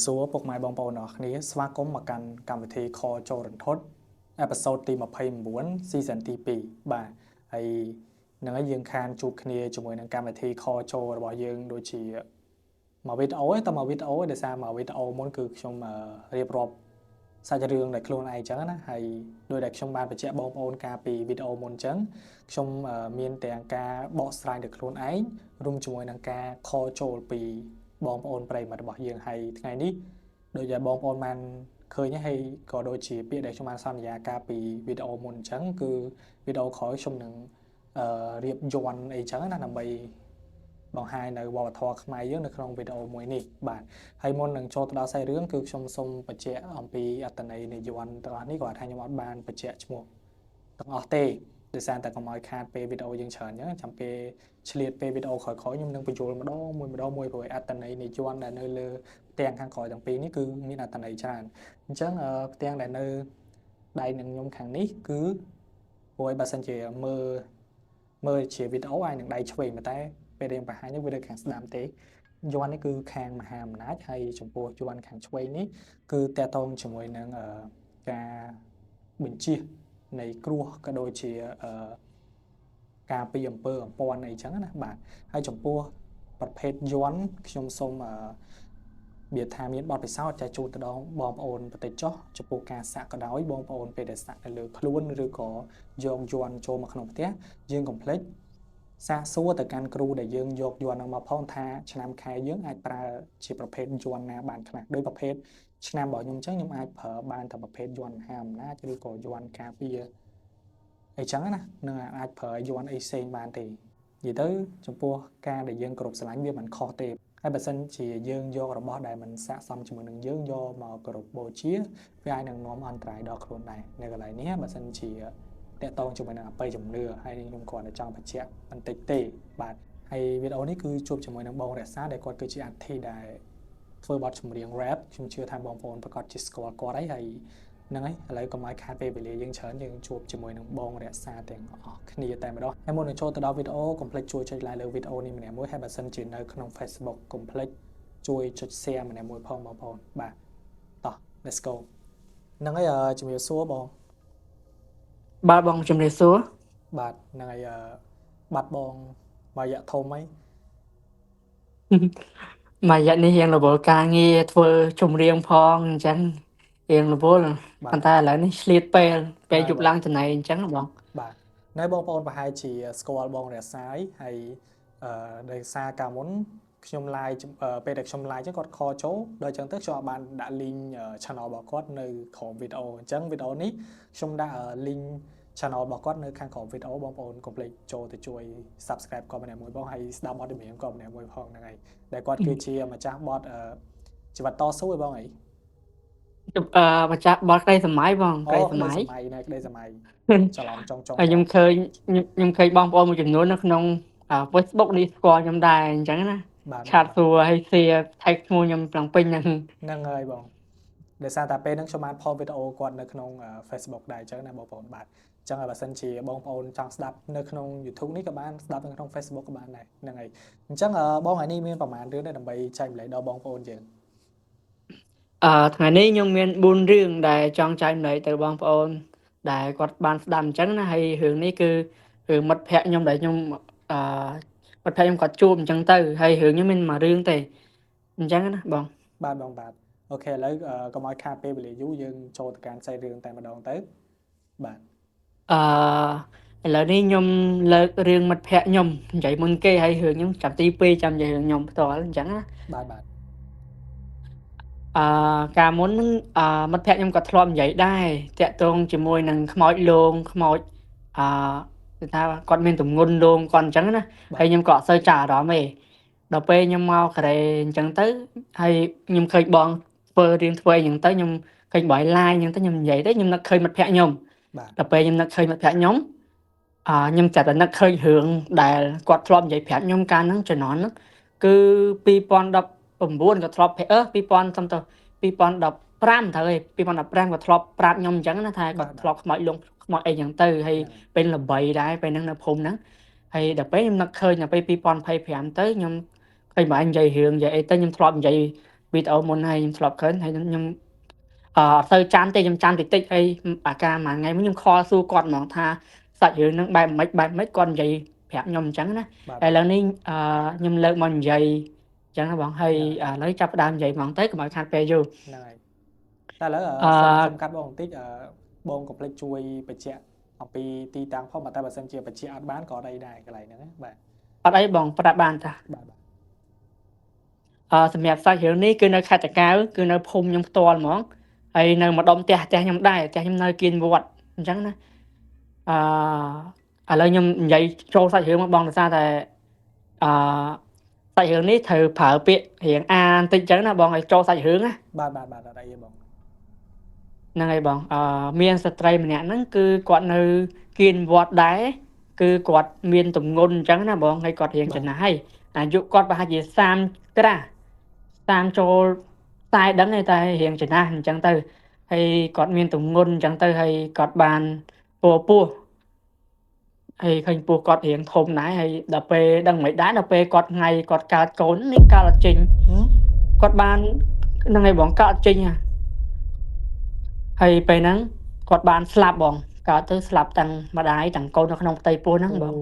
សួរពុកម៉ែបងប្អូនទាំងអស់គ្នាស្វាគមន៍មកកាន់កម្មវិធីខចូលរន្ធត់អេពីសូតទី29 season ទី2បាទហើយនឹងហើយយើងខានជួបគ្នាជាមួយនឹងកម្មវិធីខចូលរបស់យើងដូចជាមួយវីដេអូតែមួយវីដេអូដោយសារមួយវីដេអូមុនគឺខ្ញុំរៀបរាប់សាច់រឿងដែលខ្លួនឯងអញ្ចឹងណាហើយដោយដែលខ្ញុំបានបញ្ជាក់បងប្អូនកាលពីវីដេអូមុនអញ្ចឹងខ្ញុំមានទាំងការបកស្រាយដោយខ្លួនឯងរួមជាមួយនឹងការខចូលពីបងប្អូនប្រិយមិត្តរបស់យើងហើយថ្ងៃនេះដូចជាបងប្អូនបានឃើញហើយក៏ដូចជាពាក្យដែលខ្ញុំបានសន្យាកាលពីវីដេអូមុនអញ្ចឹងគឺវីដេអូក្រោយខ្ញុំនឹងរៀបយន្តអីចឹងណាដើម្បីបង្ហាញនៅវប្បធម៌ខ្មែរយើងនៅក្នុងវីដេអូមួយនេះបាទហើយមុននឹងចូលទៅដល់សាច់រឿងគឺខ្ញុំសូមបញ្ជាក់អំពីអត្ថន័យនៃយន្តទាំងអស់នេះគាត់ថាខ្ញុំអត់បានបញ្ជាក់ឈ្មោះទាំងអស់ទេដោយសារតែកុំឲ្យខាតពេលវីដេអូយើងច្រើនអញ្ចឹងចាំពេលឆ្លៀតពេលវីដេអូក្រោយៗខ្ញុំនឹងបញ្ចូលម្ដងមួយព្រោះអត្ថន័យនៃយន្តដែលនៅលើផ្ទាំងខាងក្រោយទាំងពីរនេះគឺមានអត្ថន័យច្រើនអញ្ចឹងផ្ទាំងដែលនៅដៃនឹងខ្ញុំខាងនេះគឺព្រោះបើសិនជាមើលជាវីដេអូអាចនឹងដៃឆ្វេងតែពេលដែលបង្ហាញនេះវានៅខាងស្ដាំទេយន្តនេះគឺខាងមហាអំណាចហើយចំពោះយន្តខាងឆ្វេងនេះគឺតកតងជាមួយនឹងការបញ្ជានៃគ្រោះក៏ដូចជាការពីអំពើអំព័ន្ធអីចឹងណាបាទហើយចំពោះប្រភេទយន្តខ្ញុំសូមវាថាមានបទពិសោធន៍ចែកជូនទៅដល់បងប្អូនបន្តិចចុះចំពោះការសាក់ក៏ដោយបងប្អូនពេលដែលសាក់នៅលើខ្លួនឬក៏យកយន្តចូលមកក្នុងផ្ទះយើងកុំភ្លេចសាកសួរទៅកាន់គ្រូដែលយើងយកយន្តនឹងមកផងថាឆ្នាំខែយើងអាចប្រើជាប្រភេទយន្តណាបានខ្លះដោយប្រភេទឆ្នាំរបស់ខ្ញុំអញ្ចឹងខ្ញុំអាចប្រើបានតែប្រភេទយន្តមហាអំណាចឬក៏យន្តការពារអីចឹងណានឹងអាចប្រើយន្តអីផ្សេងបានទេនិយាយទៅចំពោះការដែលយើងគ្រប់ស្រឡាញ់វាមិនខុសទេហើយបើសិនជាយើងយករបស់ដែលមិនស័ក្តិសមជាមួយនឹងយើងយកមកគោរពបូជាវាអាចនឹងនាំអន្តរាយដល់ខ្លួនដែរនៅកន្លែងនេះបើសិនជាតកតងជាមួយនឹងអបិយជំនឿហើយខ្ញុំគ្រាន់តែចង់បញ្ជាក់បន្តិចទេបាទហើយវីដេអូនេះគឺជួបជាមួយនឹងបងរក្សាដែលគាត់គឺជាអធិដែលធ្វើបទចម្រៀង rap ខ្ញុំជឿថាបងប្អូនប្រកាសជាស្គាល់គាត់ហើយហ្នឹងហើយឥឡូវកុំឲ្យខាតពេលវេលាយើងច្រើនយើងជួបជាមួយនឹងបងរក្សាទាំងអស់គ្នាតែម្ដងហើយមុននឹងចូលទៅដល់វីដេអូកុំភ្លេចជួយចុច like លើវីដេអូនេះម្នាក់មួយហើយបើសិនជានៅក្នុង Facebook កុំភ្លេចជួយចុច share ម្នាក់មួយផងបងប្អូនបាទតោះ let's go ហ្នឹងហើយជំរាបសួរបងបាទបងជំរាបសួរបាទហ្នឹងហើយបាត់បងមួយរយៈធំអីមួយរយៈនេះរៀងរវល់ការងារធ្វើចម្រៀងផងអញ្ចឹងរៀងរវល់ប៉ុន្តែឥឡូវនេះឆ្លៀតពេលយប់ឡើងចំណៃអញ្ចឹងបងបាទនៅបងប្អូនប្រហែលជាស្គាល់បងរក្សាហើយដោយសារកាលមុនខ្ញុំ live ពេលដែលខ្ញុំ live ចឹងគាត់ខចូលដល់ចឹងទៅខ្ញុំអាចបានដាក់ link channel របស់គាត់នៅក្រោមវីដេអូអញ្ចឹងវីដេអូនេះខ្ញុំដាក់ link channel របស់គាត់នៅខាងក្រោមវីដេអូបងប្អូនកុំភ្លេចចូលទៅជួយ subscribe គាត់ម្នាក់មួយផងហើយស្ដាប់បទចម្រៀងគាត់ម្នាក់មួយផងហ្នឹងហើយដែលគាត់គឺជាម្ចាស់បទជីវិតតស៊ូឯបងអីម្ចាស់បទក្តីសម័យបងក្តីសម័យនៅក្តីសម័យច្រឡំចុងហើយខ្ញុំឃើញបងប្អូនមួយចំនួននៅក្នុង Facebook នេះស្គាល់ខ្ញុំដែរអញ្ចឹងណាឆាតសួរឲ្យ share tag ឈ្មោះខ្ញុំទាំងពេញហ្នឹងហើយបងដោយសារតែពេលហ្នឹងខ្ញុំបានផុសវីដេអូគាត់នៅក្នុង Facebook ដែរអញ្ចឹងណាបងប្អូនបាទអញ្ចឹងបើសិនជាបងប្អូនចង់ស្ដាប់នៅក្នុង YouTube នេះក៏បានស្ដាប់នៅក្នុង Facebook ក៏បានដែរហ្នឹងហើយអញ្ចឹងបងថ្ងៃនេះមានប្រហែលរឿងដែរដើម្បីចែកម្លែកដល់បងប្អូនយើងថ្ងៃនេះខ្ញុំមាន4រឿងដែលចង់ចែកម្លែកទៅបងប្អូនដែលគាត់បានស្ដាប់អញ្ចឹងណាហើយរឿងនេះគឺរឿងមិត្តភ័ក្ដិខ្ញុំដែលខ្ញុំមិត្តភ័ក្ដិខ្ញុំគាត់ជួបអញ្ចឹងទៅហើយរឿងខ្ញុំមានមួយរឿងទេអញ្ចឹងណាបងបាទបងបាទអូខេឥឡូវកុំឲ្យខាតពេលវេលាយូរយើងចូលទៅកាន់សាច់រឿងតែម្ដងទៅបាទឥឡូវនេះខ្ញុំលើករឿងមិត្តភ័ក្ដិខ្ញុំនិយាយមុនគេហើយរឿងខ្ញុំចាំទី2ចាំនិយាយរឿងខ្ញុំផ្ទាល់អញ្ចឹងណាបាទកាលមុនហ្នឹងមិត្តភ័ក្ដិខ្ញុំក៏ធ្លាប់និយាយដែរតាក់ទងជាមួយនឹងខ្មោចលងខ្មោចគឺថាគាត់មានទម្ងន់លងគាត់អញ្ចឹងណាហើយខ្ញុំក៏អត់សូវចាប់អារម្មណ៍ទេដល់ពេលខ្ញុំមកការ៉េអញ្ចឹងទៅហើយខ្ញុំឃើញបងធ្វើរៀងធ្វើអញ្ចឹងទៅខ្ញុំឃើញបង live អញ្ចឹងទៅខ្ញុំនិយាយទៅខ្ញុំនឹកឃើញមិត្តភ័ក្ដិខ្ញុំដល់ពេលខ្ញុំនឹកឃើញមិត្តភ័ក្ដិខ្ញុំខ្ញុំចាប់តែនឹកឃើញរឿងដែលគាត់ធ្លាប់និយាយប្រាប់ខ្ញុំកាលហ្នឹងជំនាន់ហ្នឹងគឺ2019ក៏ធ្លាប់2015ទៅ2015ទៅ2015ក៏ធ្លាប់ប្រាប់ខ្ញុំអញ្ចឹងណាថាគាត់ធ្លាប់ខ្មោចលងខ្មោចអីអញ្ចឹងទៅហើយពេលល្បីដែរពេលហ្នឹងនៅភូមិហ្នឹងហើយដល់ពេលខ្ញុំនឹកឃើញដល់ពេល2025ទៅខ្ញុំឃើញបងនិយាយរឿងនិយាយអីទៅខ្ញុំធ្លាប់និយាយ វីដេអូមុនហើយខ្ញុំធ្លាប់ឃើញហើយខ្ញុំអត់ទៅចាំទេខ្ញុំចាំតិចហើយអាការមួយថ្ងៃខ្ញុំខលសួរគាត់ហ្មងថាសាច់រឿងហ្នឹងបែបម៉េចគាត់និយាយប្រាប់ខ្ញុំអញ្ចឹងណា បាទ ឥឡូវនេះខ្ញុំលើកមកនិយាយអញ្ចឹងណាបងហើយឥឡូវចាប់ផ្ដើមនិយាយហ្មងទៅកុំឲ្យខាត់ពេលយូរ ហ្នឹងហើយតែឥឡូវសុំកាត់បងបន្តិចបងកុំភ្លេចជួយបញ្ជាក់អំពីទីតាំងផងតែបើសិនជាបញ្ជាក់អត់បានក៏អីដែរកន្លែងហ្នឹងណាបាទ អត់អីបងប្រាប់បានតា បាទបាទ សម្រាប់សាច់រឿងនេះគឺនៅខេត្តតាកែវគឺនៅភូមិខ្ញុំផ្ទាល់ហ្មងហើយនៅម្ដុំផ្ទះខ្ញុំដែរផ្ទះខ្ញុំនៅគៀនវត្តអញ្ចឹងណាឥឡូវខ្ញុំនិយាយចូលសាច់រឿងមកបងដោយសារតែសាច់រឿងនេះត្រូវប្រើពាក្យរៀងអានតិចអញ្ចឹងណាបងឲ្យចូលសាច់រឿងណា បាទអត់អីទេបង ហ្នឹងហើយបងមានស្ត្រីម្នាក់ហ្នឹងគឺគាត់នៅគៀនវត្តដែរគឺគាត់មានទម្ងន់អញ្ចឹងណាបងហើយគាត់រៀងចំណាស់ហើយអាយុគាត់ប្រហែលជា30ក្រាស់30ចូល40ដឹងតែរៀងចំណាស់អញ្ចឹងទៅហើយគាត់មានទម្ងន់អញ្ចឹងទៅហើយគាត់បានពោះហើយឃើញពោះគាត់រៀងធំដែរហើយដល់ពេលដឹងមិនដែរដល់ពេលគាត់ថ្ងៃគាត់កើតកូននេះកើតអត់ចេញគាត់បានហ្នឹងហើយបងកើតអត់ចេញហើយពេលហ្នឹងគាត់បានស្លាប់បងកើតទៅស្លាប់ទាំងម្ដាយទាំងកូននៅក្នុងផ្ទៃពោះហ្នឹងបង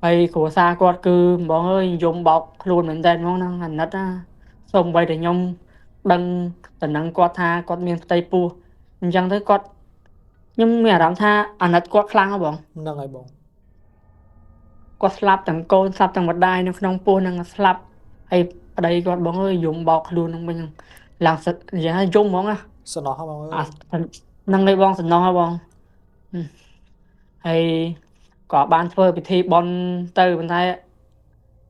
ហើយគ្រួសារគាត់គឺបងអើយយំបោកខ្លួនមែនតើហ្មងហ្នឹងអាណិតណាសូម្បីតែខ្ញុំដឹងតំណឹងគាត់ថាគាត់មានផ្ទៃពោះអញ្ចឹងទៅគាត់ខ្ញុំមានអារម្មណ៍ថាអាណិតគាត់ខ្លាំងហ៎បងហ្នឹងហើយបងគាត់ស្លាប់ទាំងកូនស្លាប់ទាំងម្ដាយនៅក្នុងពោះហ្នឹងស្លាប់ហើយប្តីគាត់បងអើយយំបោកខ្លួនហ្នឹងវិញឡើងសិតនិយាយថាយំហ្មងណា សំណោះបងអើយ ហ្នឹងហើយបងសំណោះហើយបងហើយក៏បានធ្វើពិធីបុណ្យទៅប៉ុន្តែ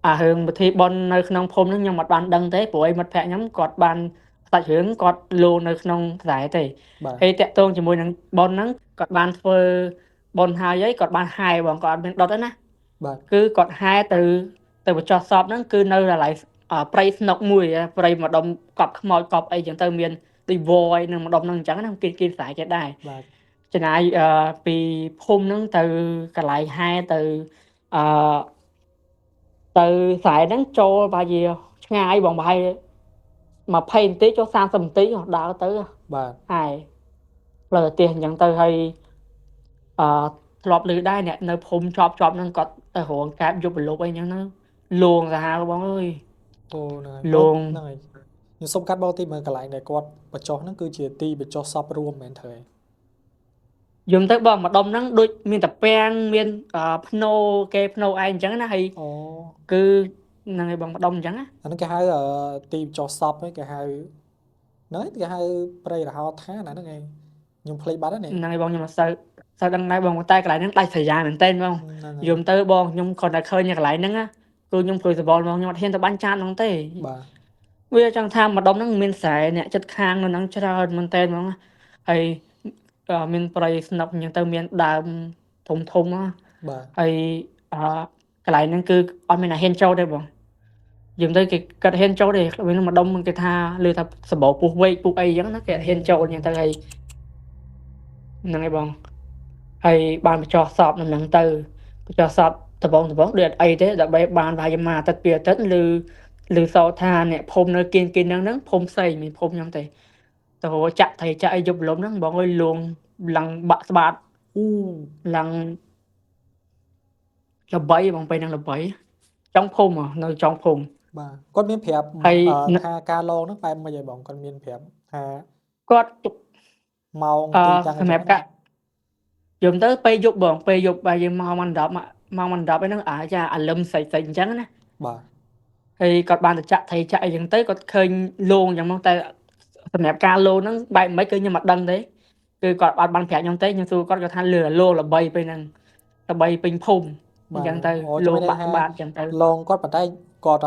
អារឿងពិធីបុណ្យនៅក្នុងភូមិហ្នឹងខ្ញុំអត់បានដឹងទេព្រោះឯមិត្តភក្តិខ្ញុំគាត់បានសាច់រឿងគាត់លោនៅក្នុងខ្សែទេហើយតាក់ទងជាមួយនឹងបុណ្យហ្នឹងគាត់បានធ្វើបុណ្យហើយគាត់បានហាយបងគាត់អត់មានដុតទេណាបាទគឺគាត់ហាយទៅបញ្ចុះសពហ្នឹងគឺនៅកន្លែងព្រៃស្នុកមួយព្រៃម្ដុំកប់ខ្មោចកប់អីចឹងទៅមានទីវយនឹងម្ដុំហ្នឹងអញ្ចឹងណាគេខ្សែគេដែរបាទចំណាយពីភូមិហ្នឹងទៅកន្លែងហែទៅទៅខ្សែហ្នឹងចូលប្រហែលជាឆ្ងាយបងប្រហែល20នាទីចុះ30នាទីដើរទៅបាទហើយផ្លូវទេសអញ្ចឹងទៅហើយធ្លាប់ឮដែរអ្នកនៅភូមិជាប់ហ្នឹងគាត់ទៅរងកាបយប់ប្រលប់អីអញ្ចឹងទៅលងសាហាវបងអើយអូហ្នឹងហើយលងហ្នឹងហើយខ្ញុំសុំកាត់បោទីមើលកន្លែងដែលគាត់បញ្ចុះហ្នឹងគឺជាទីបញ្ចុះសពរួមមែនទេយំទៅបងម្ដុំហ្នឹងដូចមានតាពាំងមានភ្នោគេភ្នោឯងអញ្ចឹងណាហើយអូគឺហ្នឹងហើយបងម្ដុំអញ្ចឹងណាអាហ្នឹងគេហៅទីបញ្ចុះសពគេហៅហ្នឹងគេហៅព្រៃរហោឋានអាហ្នឹងឯងខ្ញុំភ្លេចបាត់ហើយហ្នឹងហើយបងខ្ញុំអត់សូវដឹងដែរបងតែកន្លែងហ្នឹងដាច់ស្រយាលមែនតើបងយំទៅបងខ្ញុំគាត់តែឃើញកន្លែងហ្នឹងគឺខ្ញុំព្រួយសបល់បងខ្ញុំអត់ហ៊ានទៅបាញ់ចានហ្នឹងទេបាទវាចង់ថាម្ដុំហ្នឹងមានខ្សែអ្នកចិត្តខាងនៅហ្នឹងច្រើនមែនតើហ្មងហើយមានព្រៃស្នុកអញ្ចឹងទៅមានដើមធំបាទហើយកន្លែងហ្នឹងគឺអត់មានអ្នកហ៊ានចូលទេបងយំទៅគេគាត់ហ៊ានចូលទេវាម្ដុំគេថាលើថាសបោពុះវែកពុះអីអញ្ចឹងណាគេហ៊ានចូលអញ្ចឹងទៅហើយហ្នឹងហើយបងហើយបានបញ្ចុះសពនៅហ្នឹងទៅបញ្ចុះសពដបងដូចអត់អីទេដើម្បីបានប្រហែលមួយអាទិត្យពីរអាទិត្យឬសោថាអ្នកភូមិនៅគៀនហ្នឹងភូមិផ្សេងមានភូមិខ្ញុំទេទៅចាក់ថៃចាក់អីយប់លំហ្នឹងបងអើយលងឡើងបាក់ស្បាតឡើងល្បីបងពេលហ្នឹងល្បីចុងភូមិនៅចុងភូមិបាទគាត់មានប្រាប់ថាការលងហ្នឹងបែបមិនអីបងគាត់មានប្រាប់ថាគាត់ម៉ោងទីតាំងសម្រាប់កាយំទៅពេលយប់បងពេលយប់បាយយើងម៉ោងមិន10ឯហ្នឹងចាអាលឹមស្អីអញ្ចឹងណាបាទហើយគាត់បានទៅចាក់ថៃចាក់អីចឹងទៅគាត់ឃើញលងអញ្ចឹងមកតែសម្រាប់ការលោហ្នឹងបែបមិនគឺខ្ញុំអត់ដឹងទេគឺគាត់អត់បានប្រាប់ខ្ញុំទេខ្ញុំសួរគាត់ថាលឺលោល្បីពេលហ្នឹងល្បីពេញភូមិអញ្ចឹងទៅលោបាក់អញ្ចឹងទៅលងគាត់ប៉ុន្តែគាត់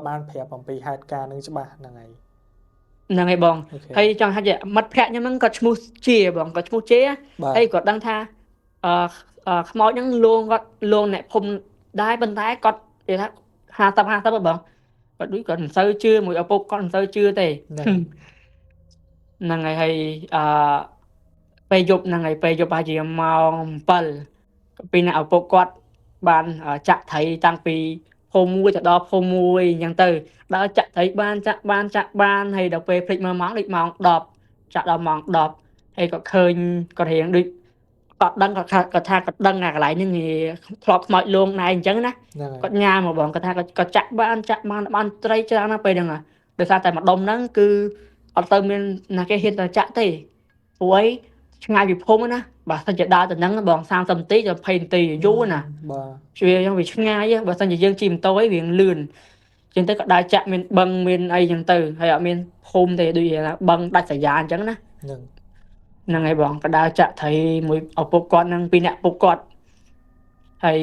បានប្រាប់អំពីហេតុការណ៍នឹងច្បាស់ហ្នឹងហើយបងហើយចង់ថាមិត្តភក្តិខ្ញុំហ្នឹងគាត់ឈ្មោះជាបងគាត់ឈ្មោះជាហើយគាត់ដឹងថាខ្មោចហ្នឹងលងគាត់លងអ្នកភូមិដែរប៉ុន្តែគាត់និយាយថា50បងគាត់ដូចគាត់មិនសូវជឿមួយឪពុកគាត់មិនសូវជឿទេហ្នឹងហើយពេលយប់ហ្នឹងហើយពេលយប់អាចជាម៉ោង7ពីអ្នកឪពុកគាត់បានចាក់ត្រីតាំងពីភ ភូមិមួយទៅដល់ភូមិមួយអញ្ចឹងទៅដើរចាក់ត្រីបានហើយដល់ពេលភ្លេចមើលម៉ោងដូចម៉ោង10ចាក់ដល់ម៉ោង10ហើយក៏ឃើញគាត់រៀងដូចគាត់ដឹងគាត់ថាគាត់ដឹងអាកន្លែងហ្នឹងវាធ្លាប់ខ្មោចលងណែអញ្ចឹងណា ហ្នឹងហើយ គាត់ញ៉ាំមកបងគាត់ថាគាត់ចាក់បានត្រីច្រើនណាស់ពេលហ្នឹងដោយសារតែម្ដុំហ្នឹងគឺអត់ទៅមានណាគេហ៊ានទៅចាក់ទេព្រោះអីឆ្ងាយពីភូមិណាបើសិនជាដើរទៅហ្នឹងបង30នាទីទៅ20នាទីយូរណា បាទ ជួយយ៉ាងវាឆ្ងាយបើសិនជាយើងជិះម៉ូតូអីវាលឿនចឹងទៅក៏ដើរចាក់មានបឹងមានអីចឹងទៅហើយអត់មានភូមិទេដូចថាបឹងដាច់ស្រយាលអញ្ចឹងណា ហ្នឹង ហ្នឹងហើយបងក៏ដើរចាក់ត្រីមួយឪពុកគាត់នឹងពីរអ្នកពុកគាត់ហើយ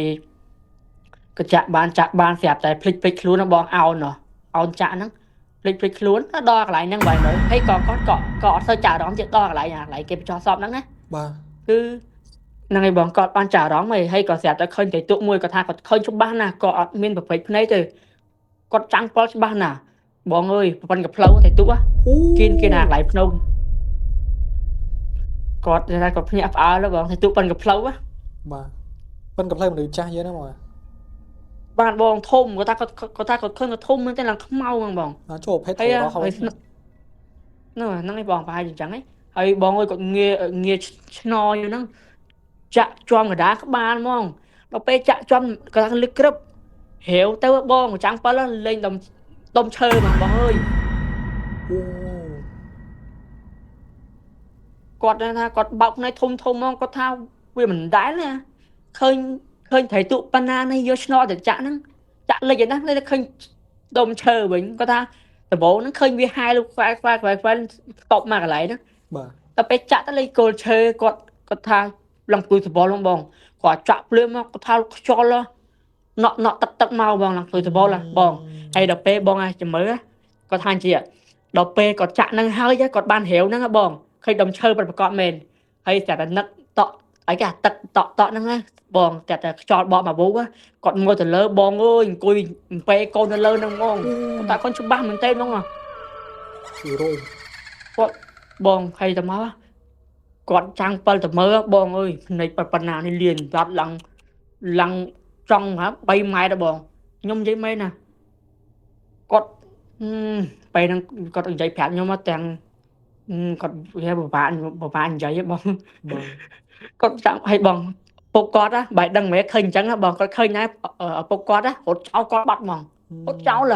ក៏ចាក់បានស្រាប់តែភ្លេចខ្លួនណាបងអោនចាក់ហ្នឹងភ្លេចខ្លួនដល់កន្លែងហ្នឹងបើនៅហើយក៏គាត់ក៏អត់សូវចាប់អារម្មណ៍ទៀតដល់កន្លែងគេបញ្ចុះសពហ្នឹងណា បាទ គឺហ្នឹងហើយបងគាត់បានចាប់អារម្មណ៍ហើយក៏ស្រាប់តែឃើញត្រីទូកមួយគាត់ថាគាត់ឃើញច្បាស់ណាស់ក៏អត់មានប្រភេទភ្នែកទេគាត់ចាំងពលច្បាស់ណាស់បងអើយប្រព័ន្ធកាផ្លូវត្រីទូក អូ គេណាកន្លែងភ្នំគាត់ថាគាត់ភ្ញាក់ផ្អើលបងត្រីទូកប៉ុនកាផ្លូវ បាទប៉ុនកំ plei មនុស្សចាស់យើងហ្នឹងបង បានបងធំគាត់ថាគាត់ឃើញគាត់ធំមែនទេឡើងខ្មៅហ្មងបង ចូលភេទ ហើយ របស់ហើយ ហ្នឹងហើយបងប្រហែលជាអញ្ចឹងហើយបងអើយគាត់ងាឆ្នយហ្នឹងចាក់ជាប់កណ្ដាលក្បាលហ្មងដល់ពេលចាក់ជាប់គាត់ថាលឹកក្រឹបរាវទៅបងចាំង7លេងដុំឈើហ្មងបងអើយ អូ គាត់ថាគាត់បោកភ្នែកធំហ្មងគាត់ថាវាមិនដែលណាឃើញត្រីទូកប៉ុណ្ណានេះយកឆ្នោតទៅចាក់ហ្នឹងចាក់លិចឯណាតែឃើញដុំឈើវិញគាត់ថាដំបូងហ្នឹងឃើញវាហាយលោកខ្វែស្កប់មកកន្លែងហ្នឹង បាទ តែពេលចាក់ទៅលេខគោលឈើគាត់ថាឡើងព្រួយសបល់បងគាត់ចាក់ភ្លាមមកគាត់ថាខ្យល់ណក់ទឹកមកបងឡើងព្រួយសបល់បងហើយដល់ពេលបងអាចមើលគាត់ថាជាដល់ពេលគាត់ចាក់ហ្នឹងហើយគាត់បានរាវហ្នឹងបងឃើញដុំឈើប្រកបមែនហើយស្រាប់តែនឹកតក់អីគេទឹកតក់ហ្នឹងណាបងតែខ្យល់បក់មកវូគាត់ងើទៅលើបងអើយអង្គុយពេលកូននៅលើហ្នឹងហ្មងគាត់ថាគាត់ច្បាស់មែនទេហ្នឹង ពីរោម គាត់បងហើយទៅមកគាត់ចាំង7ទៅមើលបងអើយភ្នែកប៉ុណ្ណានេះលៀនស្ដាប់ឡើងចង់3ម៉ែត្របងខ្ញុំនិយាយមែនណាគាត់ពេលហ្នឹងគាត់និយាយប្រាប់ខ្ញុំមកទាំងគាត់វាពិបាកនិយាយបង បាទ គាត់ចាំឲ្យបងពុកគាត់បែរដឹងមែនឃើញអញ្ចឹងបងគាត់ឃើញដែរពុកគាត់រត់ចោលគាត់បាត់ហ្មងរត់ចោល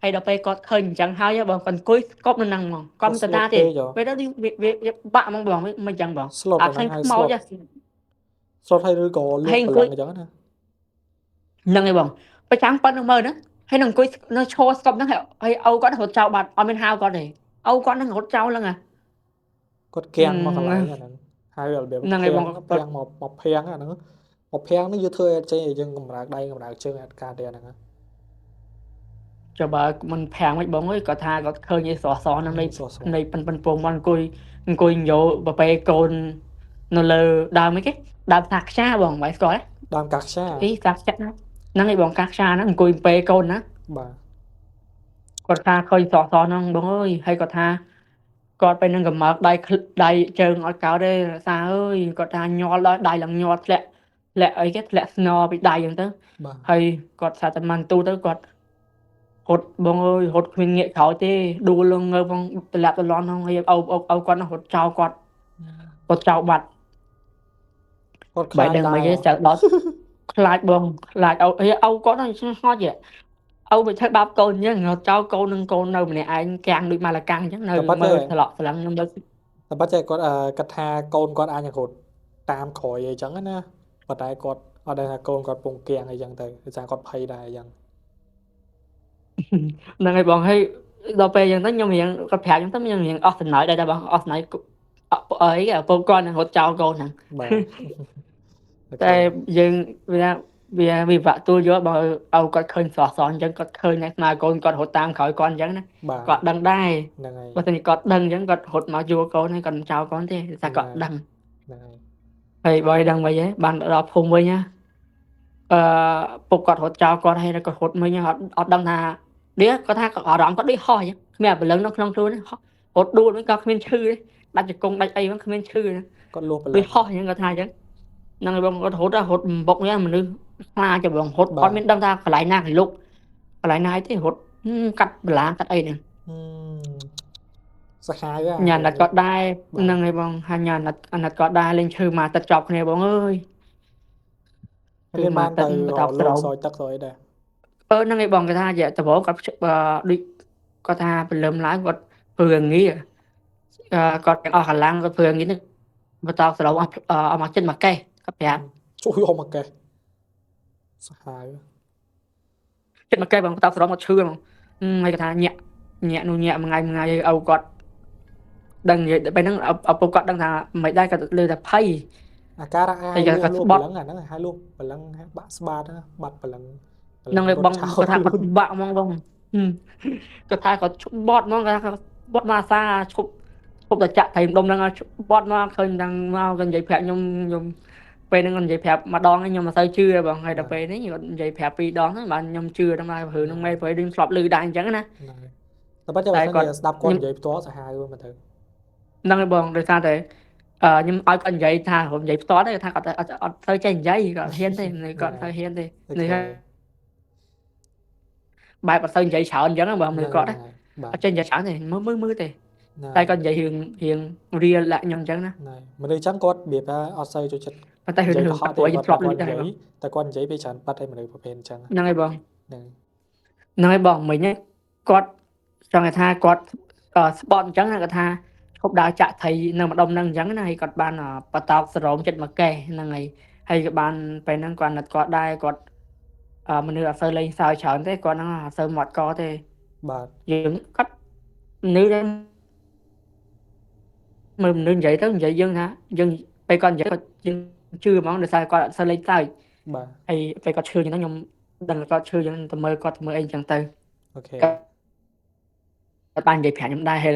ហើយដល់ពេលគាត់ឃើញអញ្ចឹងហើយបងគាត់អង្គុយស្គប់នៅហ្នឹងហ្មងគាត់មិនតាទេពេលទៅវាបាក់ហ្មងបងមិនអញ្ចឹងបង ស្លុត អា ហ្នឹង ឃើញ ហើយ ខ្មោច ស្លុតហើយឬក៏លូកប្រឡងអញ្ចឹងណា ហ្នឹងហើយបងប្រចាំប៉ុណ្្នឹងមើលហ្នឹងហើយនឹងអង្គុយនៅឈរស្គប់ហ្នឹងហើយឪគាត់រត់ចោលបាត់អត់មានហៅគាត់ទេឪគាត់ហ្នឹងរត់ចោលហ្នឹង គាត់គាំងមកកន្លែងហ្នឹងហើយរបៀបគាំងមកភាំងអាហ្នឹងមកភាំងនេះយើងធ្វើអត់ចេះយើងកម្រើកដៃកម្រើកជើងអត់ការទេអាហ្នឹង ចុះបើមិនប្រាំងមិនបងអើយគាត់ថាគាត់ឃើញឯស្រស់ហ្នឹងនៃប៉ុនពងមកអង្គុយយកបបេកូននៅលើដើមអីគេដើមសាខ្យាបងបាយស្គាល់ ដើមកាខ្យា អីសាខ្យាហ្នឹងឯងបងកាខ្យាហ្នឹងអង្គុយពេកូនណា បាទ គាត់ថាឃើញស្រស់ហ្នឹងបងអើយហើយគាត់ថាគាត់ពេលនឹងកំមើកដៃជើងអត់កោតទេសាអើយគាត់ថាញ័រដល់ដៃឡើងញ័រធ្លាក់អីគេធ្លាក់ស្នពីដៃអញ្ចឹងទៅ បាទ ហើយគាត់ថាតែមិនទូទៅគាត់រត់បងអើយរត់គ្មានងាកក្រោយទេដួលលងើបងតម្លាក់ត្រឡន់ហ្នឹងហើយឪគាត់រត់ចោលគាត់ចោលបាត់ គាត់ខ្ បែ លា រ ច ដឹង ដែរ មិនទេចាំដល់ខ្លាចបងខ្លាចឪគាត់ហ្នឹងឆ្ងល់ជាឪមិនធ្វើបាបកូនអញ្ចឹងរត់ចោលកូននឹងកូននៅម្នាក់ឯងកាំងដូចម៉ាឡាកាំងអញ្ចឹងនៅមើលថ្លក់ស្លាំងខ្ញុំទៅ តែបាត់ចេះគាត់គាត់ថាកូនគាត់អាចនឹងរត់តាមក្រោយអីចឹងណាប៉ុន្តែគាត់អត់ដឹងថាកូនគាត់ពងគាំងអីចឹងទៅដោយសារគាត់ភ័យដែរអញ្ចឹង ហ្នឹងហើយបងហើយដល់ពេលអញ្ចឹងទៅខ្ញុំរៀងគាត់ប្រាប់ខ្ញុំទៅខ្ញុំរៀងអស់សំណើចដែរតែបងអស់សំណើចអីឪពុកគាត់នឹងរត់ចោលកូនហ្នឹង បាទ តែយើងវាវិបាកទូលយកបងឪគាត់ឃើញស្រស់អញ្ចឹងគាត់ឃើញតែស្មាកូនគាត់រត់តាមក្រោយគាត់អញ្ចឹងណា បាទ គាត់ដឹងដែរ ហ្នឹងហើយ បើមិនគាត់ដឹងអញ្ចឹងគាត់រត់មកយកកូនហើយគាត់មិនចោលកូនទេតែគាត់ដឹង ហ្នឹងហើយ ហើយបើដឹងវិញហ៎បានដល់ភូមិវិញណាពុកគាត់រត់ចោលគាត់ហើយគាត់រត់មិញអត់ដឹងថានេះគាត់ថាអារម្មណ៍គាត់ដូចហោះអញ្ចឹងគ្មានព្រលឹងនៅក្នុងខ្លួនរត់ដួលវិញក៏គ្មានឈឺទេដាច់ជង្គង់ដាច់អីហ្នឹងគ្មានឈឺទេ គាត់លួសប្រឡ ដូច ង ហោះអញ្ចឹងគាត់ថាអញ្ចឹងហ្នឹងហើយបងគាត់រត់បំបុកនេះមនុស្ស ខ្លាចទេបងរត់ បា អត់ ទ មានដឹងថាកន្លែងណាគេលុបកន្លែងណាទេរត់កាត់បន្លាកាត់អីហ្នឹង សាហាវ ញ៉ាំណាត់ក៏ដែរ បាទ ហ្នឹងហើយបងហើយញ៉ាំណាត់ក៏ដែរលេងឈើមកទឹកចប់គ្នាបងអើយ ហើយមានបានទៅ បន្តស្រ លោក ោម សយទឹកស្អីដែរ ហ្នឹងហើយបងគេថាដំបូងគាត់ដូចគាត់ថាព្រលឹមឡើងគាត់ព្រឿងងារគាត់ទាំងអស់កម្លាំងគាត់ព្រឿងងារហ្នឹងបន្តស្រោមអស់មកចិត្តមកកេះគាត់ប្រាប់ ជួយយកមកកេះសាហាវ ចិត្តមកកេះបងបន្តស្រោមគាត់ឈឺហ្មងហើយគាត់ថាញាក់នោះញាក់មួយថ្ងៃឲ្យឪគាត់ដឹងនិយាយពេលហ្នឹងឪពុកគាត់ដឹងថាមិនដែរគាត់លើតែភ័យ អាការៈ តែគាត់ លួ ស្ ប ប ប ត់ លឹងអាហ្នឹងហើយលួបបលឹងបាក់ស្បាតបាត់បលឹង ហ្នឹងហើយបងគាត់ថាគាត់បាក់ហ្មងបងគាត់ថាគាត់ឈប់បត់ហ្មងគាត់ថាបត់មកអាសាឈប់តែចាក់ត្រីម្ដុំហ្នឹងបត់មកឃើញដល់មកគាត់និយាយប្រាប់ខ្ញុំពេលហ្នឹងគាត់និយាយប្រាប់ម្ដងខ្ញុំមិនសូវជឿទេបងហើយដល់ពេលនេះគាត់និយាយប្រាប់ពីរដងហ្នឹងបានខ្ញុំជឿដល់មកព្រឺហ្នឹងមែនព្រោះដូចធ្លាប់ឮដែរអញ្ចឹងណា តែបើតែគាត់ស្ដាប់គាត់និយាយផ្ទាល់សាហាវមើលទៅ ហ្នឹងហើយបងដោយសារតែខ្ញុំឲ្យគាត់និយាយថាខ្ញុំនិយាយផ្ទាល់ទេថាគាត់អត់ទៅចេះនិយាយគាត់ហ៊ានទេគាត់ទៅហ៊ានទេនេះហើយបែបអត់ទៅនិយាយច្រើនអញ្ចឹងបងមើលគាត់អត់ចេះនិយាយច្រើនទេមើលទេតែគាត់និយាយរឿងរៀលដាក់ខ្ញុំអញ្ចឹងណា មនុស្សអញ្ចឹងគាត់វាអត់សូវចូលចិត្ត ប៉ុន្តែរឿងព្រោះខ្ញុំធ្លាប់ឮដែរ តែគាត់និយាយពេលច្រើនប៉ាត់ឲ្យមនុស្សប្រភេទអញ្ចឹង ហ្នឹងហើយបង ហ្នឹង ហ្នឹងហើយបងមិញគាត់ចង់ថាគាត់ស្បត់អញ្ចឹងគាត់ថាឈប់ដើរចាក់ត្រីនៅម្ដុំហ្នឹងអញ្ចឹងណាហើយគាត់បានបតោកស្រោមចិត្តមកកេះហ្នឹងហើយក៏បានពេលហ្នឹងគាត់ណាត់គាត់ដែរគាត់មនុស្សអត់សូវលេងសើចច្រើនទេគាត់ហ្នឹងអត់សូវមាត់កទេ បាទ យើងគាត់មនុស្សមើលមនុស្សនិយាយទៅនិយាយយើងថាយើងពេលគាត់និយាយគាត់យើងជឿហ្មងដោយសារគាត់អត់សូវលេងសើច បាទ ហើយពេលគាត់ឈឺអញ្ចឹងខ្ញុំដឹងគាត់ឈឺអញ្ចឹងទៅមើលគាត់ធ្វើអីអញ្ចឹងទៅ អូខេ គាត់បាននិយាយប្រាប់ខ្ញុំដែរហ្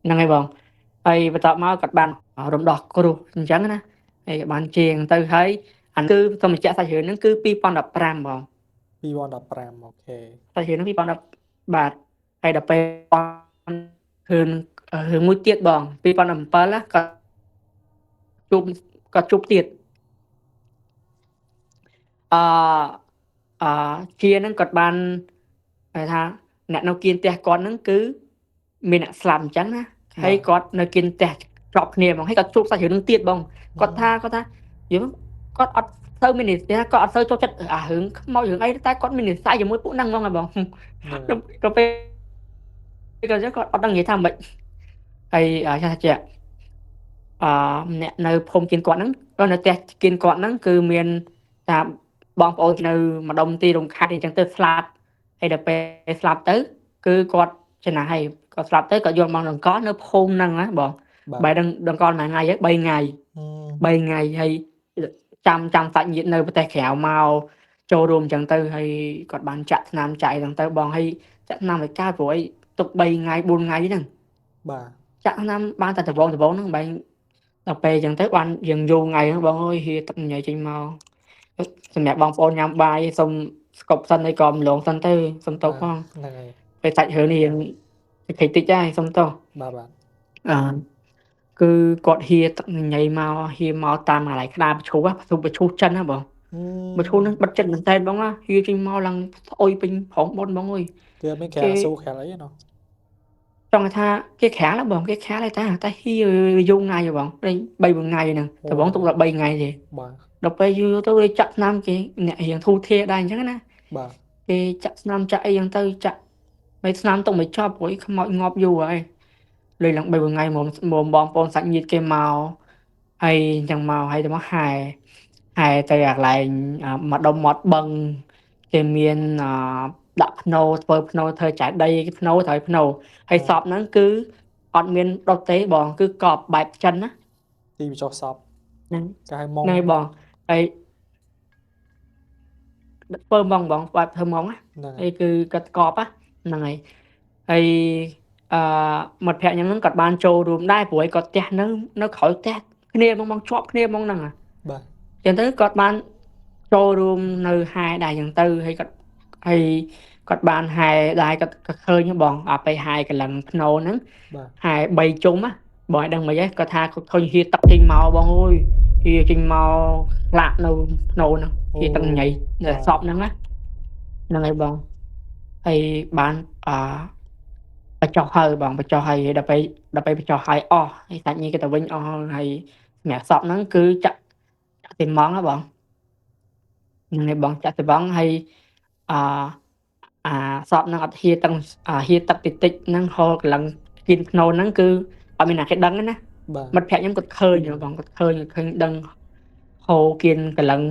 នឹងហើយបងហើយបន្ទាប់មកគាត់បានរំដោះគ្រោះអញ្ចឹងណាហើយគាត់បានជាងទៅហើយអាគឺសូមបញ្ជាក់សាច់រឿងហ្នឹងគឺ2015បង 2015អូខេ សាច់រឿងហ្នឹង2010បាទហើយដល់ពេលរឿងមួយទៀតបង2017ណាគាត់ជួបទៀតជាហ្នឹងគាត់បានគេថាអ្នកនៅគៀនផ្ទះគាត់ហ្នឹងគឺមានអ្នកស្លាប់អញ្ចឹងណាហើយគាត់នៅគៀនផ្ទះជាប់គ្នាហ្មងហើយគាត់ជួបសាច់រឿងហ្នឹងទៀតបងគាត់ថាយើងគាត់អត់ទៅមាននិយាយថាគាត់អត់ទៅចូលចិត្តរឿងខ្មោចរឿងអីតែគាត់មាននិស្ស័យជាមួយពួកហ្នឹងហ្មងបងទៅពេលគាត់អត់ដឹងនិយាយថាម៉េចហើយចាស់អ្នកនៅភូមិគៀនគាត់ហ្នឹងនៅផ្ទះគៀនគាត់ហ្នឹងគឺមានថាបងប្អូននៅម្ដុំទីរំខាត់អញ្ចឹងទៅស្លាប់ហើយដល់ពេលស្លាប់ទៅគឺគាត់ចំណាស់ហើយគាត់ស្លាប់ទៅគាត់យកមកដង្កល់នៅភូមិហ្នឹងណាបងបែរដង្កល់មួយថ្ងៃហើយ3ថ្ងៃហើយចាំសាច់ញាតិនៅប្រទេសក្រៅមកចូលរួមអញ្ចឹងទៅហើយគាត់បានចាក់ថ្នាំចាក់អីហ្នឹងទៅបងហើយចាក់ថ្នាំឲ្យកើតព្រោះអីទុក3ថ្ងៃ4ថ្ងៃហ្នឹងបាទ ចាក់ថ្នាំបានតែដបងហ្នឹងបែរដល់ពេលអញ្ចឹងទៅបានយើងយូរថ្ងៃហ្នឹងបងអើយហៀទឹកញ៉ៃចេញមកសម្រាប់បងប្អូនញ៉ាំបាយសុំស្កប់សិនហើយក៏ម្លងសិនទៅសុំតោផង ហ្នឹងហើយ ពេលសាច់រឿងនេះតិចដែរសុំទោស បាទ គឺគាត់ហៀទឹកញ៉ៃមកហៀមកតាមកន្លែងក្តារប្រឈូចិនណាបងប្រឈូហ្នឹងបិទចិត្តមែនតើបងហៀចេញមកឡើងស្អុយពេញប្រងបុនបងអើយ គេមានក្រាស៊ូក្រាលអីណោះ ចង់ថាគេក្រាលបងគេក្រាលតែហៀយូរថ្ងៃបង3 4ថ្ងៃហ្នឹងតែបងទុកដល់3ថ្ងៃទេ បាទ ដល់ពេលយូរទៅគេចាក់ថ្នាំគេអ្នករៀងធូរធាដែរអញ្ចឹងណា បាទ គេចាក់ថ្នាំចាក់អីអញ្ចឹងទៅចាក់mấyថ្នាំទុកមិនចប់ព្រោះខ្មោចងាប់យូរហើយលេងឡើង3 4ថ្ងៃមកបងប្អូនសាច់ញាតិគេមកហើយអញ្ចឹងមកហើយទៅមកហែទៅកន្លែងមកដុំមាត់បឹងគេមានដាក់ភ្នោធ្វើភ្នោធ្វើចែកដីភ្នោត្រូវភ្នោហើយសពហ្នឹងគឺអត់មានដុតទេបងគឺកប់បែបចិនណា ទីបញ្ចុះសព ហ្នឹង គេហៅម៉ង ហ្នឹងហើយបងហើយធ្វើម៉ងបងបែបធ្វើម៉ងណា ហ្នឹង ហើយគឺគាត់កប់ហ្នឹងហើយហើយមាត់ភ័ក្រខ្ញុំហ្នឹងគាត់បានចូលរួមដែរព្រោះគាត់ផ្ទះនៅក្រោយផ្ទះគ្នាហ្មងជាប់គ្នាហ្មងហ្នឹង បាទ អញ្ចឹងទៅគាត់បានចូលរួមនៅហែដែរអញ្ចឹងទៅហើយគាត់បានហែដែរគាត់ឃើញបងពេលហែកន្លងភ្នោហ្នឹង បាទ ហែ3ជុំបងឲ្យដឹងមិនហ៎គាត់ថាគាត់ឃើញហៀទឹកចេញមកបងអើយហ វាចេញមកផ្លាក់នៅភ្នូហ្នឹង អូ វាទាំងញ៉ៃ បា សព ទ ហ្នឹងណា ហ្នឹងហើយបង ហើយបាន បញ្ចុះហើយបង បញ្ចុះហើយដល់ពេលបញ្ចុះហើយអស់ ហើយសាច់ញាតិគេទៅវិញអស់ហើយសម្រាប់សពហ្នឹងគឺចាក់ស៊ីម៉ងត៍ហ៎បង ហ្នឹងហើយបង ចាក់ស៊ីម៉ងត៍ហើយ អឺ សពហ្នឹងអត់ហៀរទាំង ហៀរទឹកតិចៗហ្នឹងហូរកន្លងគៀនភ្នូហ្នឹងគឺអត់មានអ្នកគេដឹងទេណា បាទ មិត្តភក្តិខ្ញុំគាត់ឃើញហ៎បង គាត់ឃើញដឹងហូរគៀនកន្លង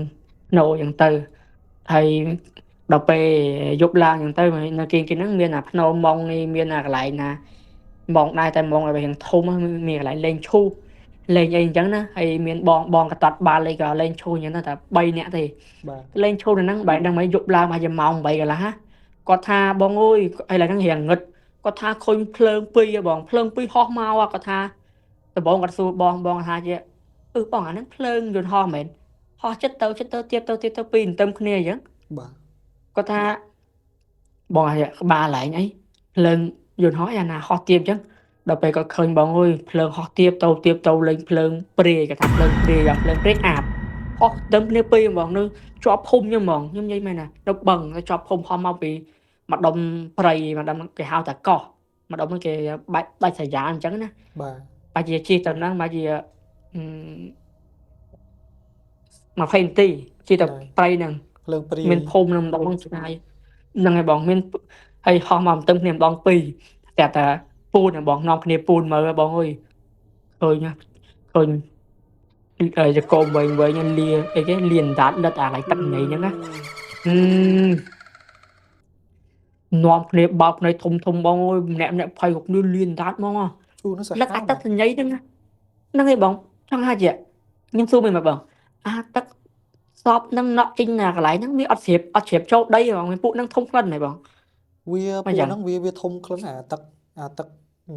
ភ្នូអញ្ចឹងទៅ ហើយដល់ពេលយប់ឡើងអញ្ចឹងទៅនៅគៀនគេហ្នឹងមានភ្នូម៉ុងនេះមានកន្លែងណាម៉ុងដែរតែម៉ុងឲ្យវារៀងធំមានកន្លែងលេងឈូសលេងអីអញ្ចឹងណាហើយមានបងក៏តាត់បាល់អីក៏លេងឈូសអញ្ចឹងតែ3នាក់ទេ បាទ លេងឈូសនៅហ្នឹងបែរដឹងមិនយប់ឡើងប្រហែលជាម៉ោង8កន្លះណាគាត់ថាបងអើយឥឡូវហ្នឹងរៀងងឹតគាត់ថាឃើញភ្លើងពីរហ៎បងភ្លើងពីរហោះមកគាត់ថាដំបងគាត់សួរបងថាជាបងអាហ្នឹងភ្លើងយន្តហោះមែនហោះចិត្តទៅទៀតពីរទន្ទឹមគ្នាអញ្ចឹង បាទ គាត់ថាបងអាក្បាលឡើងអីភ្លើងយន្តហោះយ៉ាងណាហោះទៀបអញ្ចឹងដល់ពេលគាត់ឃើញបងអើយភ្លើងហោះទៀបទៅលេងភ្លើងព្រាយគាត់ថាភ្លើងព្រាយយ៉ាងភ្លើងព្រាយអាបហោះទៅគ្នាពីរហ្មងនៅជាប់ភូមិខ្ញុំហ្មងខ្ញុំនិយាយមែនណានៅបឹងជាប់ភូមិហោះមកពីម្ដុំព្រៃម្ដុំគេហៅថាកោះម្ដុំហ្នឹងគេដាច់ស្រយាលអញ្ចឹងណា បាទ បាជាជិះទៅហ្នឹងបាជា20នាទីជិះទៅព្រៃហ្នឹង ភ្លើងព្រាយ មានភូមិនឹងម្ដងឆ្ងាយហ្នឹងហើយបងមានហើយហោះមកទន្ទឹមគ្នាម្ដងពីរតែតែពូនបងនាំគ្នាពូនមើលបងអើយឃើញចកមវែងលាអីគេលានដាតដិតអាឡៃទឹកញ៉ៃហ្នឹងណានាំគ្នាបោកភ្នែកធំបងអើយម្នាក់ភ័យគ្រប់គ្នាលានដាតហ្មង ជូនោះសាហាវ លឹកអាទឹកញ៉ៃហ្នឹងហ្នឹងហើយបងចង់ថាជាខ្ញុំសួរមិនបងអាទឹកសពនឹងណក់ចេញណាកន្លែងហ្នឹងវាអត់ជ្រាបចូលដីបងមានពួកហ្នឹងធំក្លិនហ៎បង វាពួកហ្នឹងវាធំក្លិនអាទឹក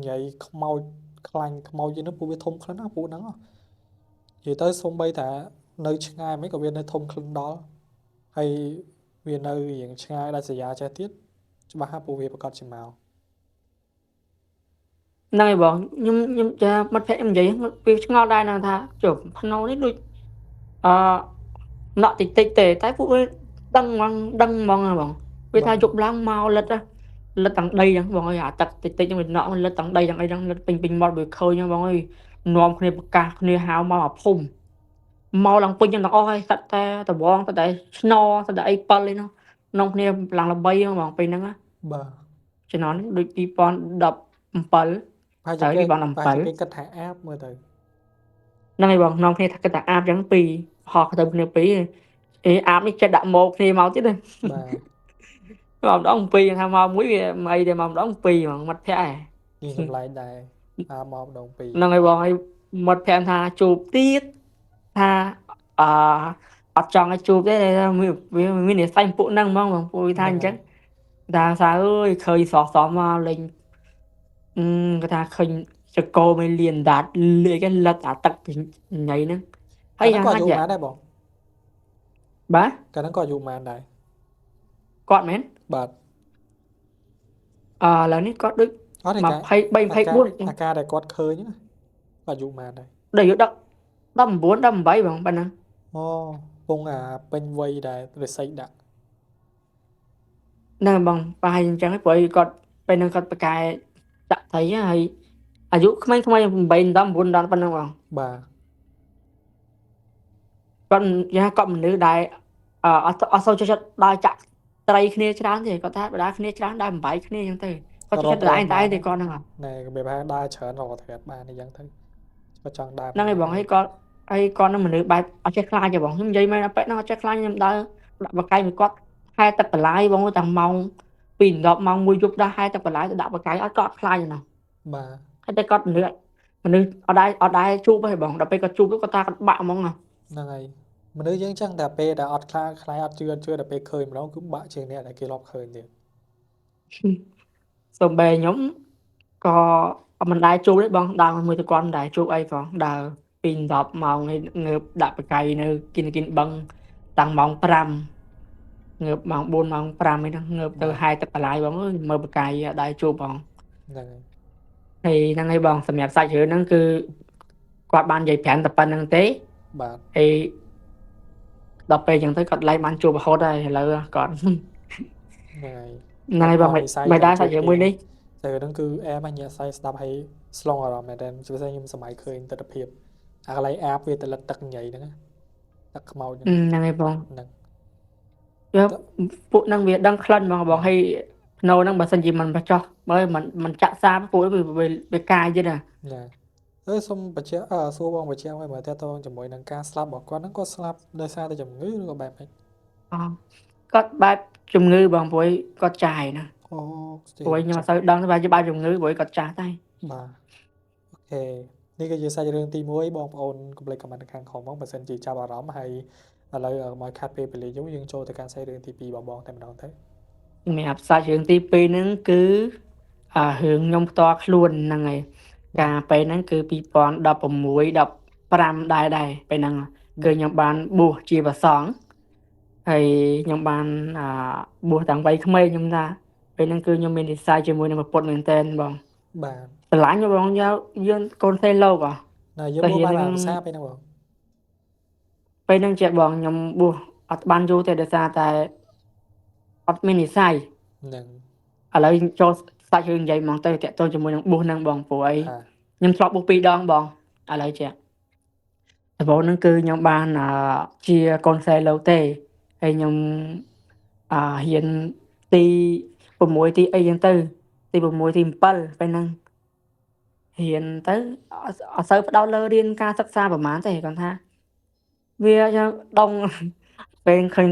ញ៉ៃខ្មោចខ្លាញ់ខ្មោចហ្នឹងពួកវាធំក្លិនណាពួកហ្នឹងនិយាយទៅសូម្បីតែនៅឆ្ងាយមិនក៏វានៅធំក្លិនដល់ហើយវានៅរៀងឆ្ងាយដាច់ស្រយាលចេះទៀតច្បាស់ថាពួកវាប្រកាសជាមក ហ្នឹងហើយបងខ្ញុំចាមិត្តភក្តិខ្ញុំនិយាយវាឆ្ងល់ដែរណាថាចុះភ្នូនេះដូចណក់តិចទេតែពួកវាដឹងហ្មងបងវាថាយប់ឡើងមកលិតទាំងដីហ្នឹងបងអើយអាទឹកតិចហ្នឹងវាណក់លិតទាំងដីទាំងអីហ្នឹងលិតពេញមាត់វាឃើញហ្នឹងបងអើយនាំគ្នាប្រកាសគ្នាហៅមកអាភូមិមកឡើងពេញទាំងអស់ហើយស្តែតបងស្តែឆ្នស្តែអី7អីនោះនាំគ្នាឡើងល្បីហ្មងពេលហ្នឹងណា បាទ ជំនាន់នេះដូច2017 ប្រហែលជាគេគិតថាអាបមើលទៅ ហ្នឹងហើយបងនាំគ្នាថាគិតថាអាបអញ្ចឹងពីរហោះទៅគ្នាពីរអាបនេះចិត្តដាក់មកគ្នាមកទៀតណា បាទ មកម្ដងពីរថាមកមួយវាអីតែមកម្ដងពីរហ្មងមិត្តភក្តិឯង នេះចម្លែកដែរអាបមកម្ដងពីរ ហ្នឹងហើយបងហើយមិត្តភក្តិថាជួបទៀតថាអត់ចង់ឲ្យជួបទេវាមាននិស្ស័យពួកហ្នឹងហ្មងបងពួកវាថាអញ្ចឹងថាថាអើយឃើញសោះមកលេងគាត់ថាឃើញចកោមិនលៀនដាតលេគេលិតអាទឹកញ៉ៃហ្នឹងហើយយ៉ាងណាដែរ បង បាទ កាលហ្នឹងក៏អាយុប៉ុន្មានដែរ គាត់មែន បាទ ឥឡូវនេះគាត់ដូច អត់ទេ 23 24 អាការដែលគាត់ឃើញណាអាយុប៉ុន្មានដែរ ដល់យុ19 18បងប៉ុណ្ណឹង អូពងអាពេញវ័យដែររិស័យដាក់ ហ្នឹងបងប្រហែលអញ្ចឹងព្រោះគាត់ពេលហ្នឹងគាត់ប្រកែចាក់ត្រីហើយអាយុក្មេងៗ8 10 9 10ប៉ុណ្ណឹងបង បាទ គាត់មនុស្សដែលអត់សូវចូលចិត្តដើរចាក់ត្រីគ្នាច្រើនទេគាត់ថាដើរគ្នាច្រើនដើរបំបីគ្នាអញ្ចឹងទៅគាត់ចូលចិត្តតែឯងទេគាត់ហ្នឹង ណែវាថាដើរច្រើនរកត្រាត់បានអញ្ចឹងទៅគាត់ចង់ដើរ ហ្នឹងហើយបងហើយគាត់នឹងមនុស្សបែបអត់ចេះខ្លាចទេបងខ្ញុំនិយាយមែនពេលហ្នឹងអត់ចេះខ្លាចខ្ញុំដើរដាក់បកាយមួយគាត់ហែទឹកបន្លាយបងតែម៉ោង2 10ម៉ោង1យប់ដើរហែទឹកបន្លាយទៅដាក់បកាយអត់គាត់ខ្លាចទេណា បាទ ហើយតែគាត់មនុស្សអត់ដែរជួបទេបងដល់ពេលគាត់ជួបគាត់ថាគាត់បាក់ហ្មង ហ្នឹងហើយមនុស្សយើងចឹងតែពេលដែលអត់ខ្លាចអត់ជឿដល់ពេលឃើញម្ដងគឺបាក់ជាងអ្នកដែលគេលប់ឃើញទៀត សំបែខ្ញុំក៏មិនដែរជួបទេបងដើរមួយទៅគាត់មិនដែរជួបអីផងដើរ2 10ម៉ោងហើយងើបដាក់បកាយនៅគិនបឹងតាំងម៉ោង5ងើបម៉ោង4ម៉ោង5អីហ្នឹងងើបទៅហែទឹកបន្លាយបងអើយមើលបកាយដែរជួបបង ហ្នឹងហើយ ហើយហ្នឹងហើយបងសម្រាប់សាច់រឿងហ្នឹងគឺគាត់បាននិយាយប្រាំតែប៉ុណ្្នឹងទេ បាទ ហើយដល់ពេលអញ្ចឹងទៅគាត់ឡើងបានជួបរហូតហើយឥឡូវគាត់ ហ្នឹងហើយ ហ្នឹងហើយបងមិនដែរសាច់រឿងមួយនេះ តែហ្នឹងគឺអែមអញសាយស្ដាប់ឲ្យស្លងអារម្មណ៍មែនតើជាពិសេសខ្ញុំសម័យឃើញទស្សនភាពអាកន្លែងអាបវាទៅលិតទឹកញ៉ៃហ្នឹងទឹកខ្មោចហ្នឹង ហ្នឹងហើយបង ហ្នឹង យកពួកហ្នឹងវាដឹងក្លិនហ្មងបងហើយភ្នោហ្នឹងបើសិនជាមិនបោះចោះបើមិនចាក់សាបពួកវាកាយទៀតណា ណាសូមបញ្ជាក់សួរបងបញ្ជាក់ឲ្យមើលតើតើជាមួយនឹងការស្លាប់របស់គាត់ហ្នឹងគាត់ស្លាប់ដោយសារតែជំងឺឬក៏បែបម៉េច គាត់បែបជំងឺបងព្រោះគាត់ចាស់ហើយណា អូ ព្រោះខ្ញុំអត់សូវដឹងថាជាបែបជំងឺព្រោះគាត់ចាស់តែ បាទអូខេនេះគឺជាសាច់រឿងទី1បងប្អូនកុំភ្លេចខមមិនខាងខមមកបើសិនជាចាប់អារម្មណ៍ហើយឥឡូវមកខាត់ពេលវេលាយូរយើងចូលទៅកាន់សាច់រឿងទី2បងតែម្ដងទៅ សម្រាប់សាច់រឿងទី2ហ្នឹងគឺរឿងខ្ញុំផ្ទាល់ខ្លួនហ្នឹងហើយការពេលហ្នឹងគឺ2016 15ដែរពេលហ្នឹងគឺខ្ញុំបានបួសជាព្រះសង្ឃហើយខ្ញុំបានបួសតាំងវ័យក្មេងខ្ញុំថាពេលហ្នឹងគឺខ្ញុំមាននិស្ស័យជាមួយនឹងព្រះពុទ្ធមែនតើបង បាទ ស្រឡាញ់បងយើងកូនស្រីលោកណាយើងបួសបានភាសាពេលហ្នឹងបង ពេលហ្នឹងជាបងខ្ញុំបួសអត់បានយូរទេដោយសារតែអត់មាននិស្ស័យ ហ្នឹង ឥឡូវចូលសាច់រឿងនិយាយហ្មងទៅតាក់ទងជាមួយនឹងបួសហ្នឹងបងព្រោះអី ហា ខ្ញុំធ្លាប់បួស2ដងបងឥឡូវជាដំបូងហ្នឹងគឺខ្ញុំបានជាកូនស្រីលោកទេហើយខ្ញុំរៀនទី6ទីអីចឹងទៅទី6ទី7ពេលហ្នឹងរៀនទៅអត់សូវផ្ដោតលើរៀនការសិក្សាប្រហែលទេគាត់ថាវាយ៉ាងដង ពេលឃើញ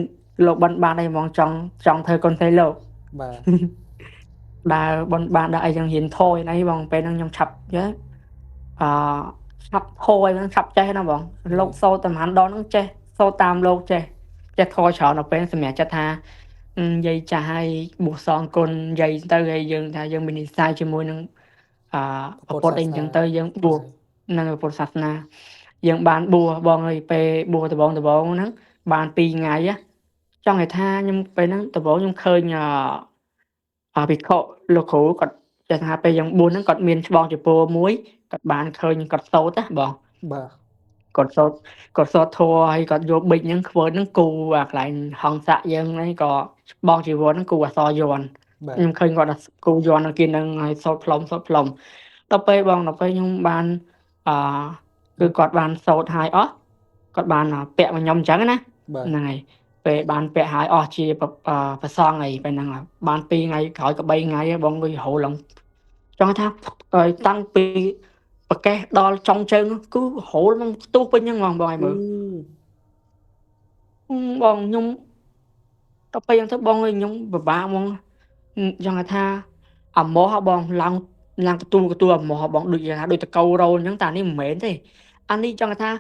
លោកបិណ្ឌបាតអីហ្មងចង់ធ្វើកូនស្រីលោក បាទ ដើរបនបានដើរអីចឹងរៀនធយអីបងពេលហ្នឹងខ្ញុំឆាប់យើឆាប់ធយហ្នឹងឆាប់ចេះណាបងលោកសូត្រតែប្រហែលដងហ្នឹងចេះសូត្រតាមលោកចេះធយច្រើនដល់ពេលសម្រាប់ចិត្តថានិយាយចាស់ហើយបួសសងគុណនិយាយទៅហើយយើងថាយើងមាននិស្ស័យជាមួយនឹងពុទ្ធអីចឹងទៅយើងបួសនឹងពុទ្ធសាសនាយើងបានបួសបងហើយពេលបួសដបងហ្នឹងបាន2ថ្ងៃចង់ឲ្យថាខ្ញុំពេលហ្នឹងដបងខ្ញុំឃើញភិក្ខុលោកគ្រូគាត់ចេះថាពេលយើងបួសហ្នឹងគាត់មានច្បងចពោមួយគាត់បានឃើញគាត់សូត្រណាបង បាទ គាត់សូត្រធម៌ហើយគាត់យកប៊ិចហ្នឹងខ្វើហ្នឹងគូអាកន្លែងហង្ស័កយើងហ្នឹងក៏ច្បងជីវរហ្នឹងគូអសរយ័ន្ត បាទ ខ្ញុំឃើញគាត់គូយ័ន្តនៅគេហ្នឹងហើយសូត្រផ្លុំដល់ពេលបងដល់ពេលខ្ញុំបានគឺគាត់បានសូត្រហើយអស់គាត់បានពាក់មកខ្ញុំអញ្ចឹងណា បាទ ហ្នឹងហើយពេលបានពាក់ហើយអស់ជាប្រសងអីពេលហ្នឹងបាន2ថ្ងៃក្រោយក៏3ថ្ងៃបងវារហូតឡើងចង់ថាតាំងពីប្រកេះដល់ចុងជើងគឺរហូតមកផ្ទុះពេញហ្នឹងបងឲ្យមើលបងខ្ញុំដល់ពេលអញ្ចឹងទៅបងខ្ញុំពិបាកហ្មងចង់ថាអាម៉ោះបងឡើងទទួលអាម៉ោះបងដូចថាដូចតកោរ៉ូអញ្ចឹងតែនេះមិនមែនទេអានេះចង់ថា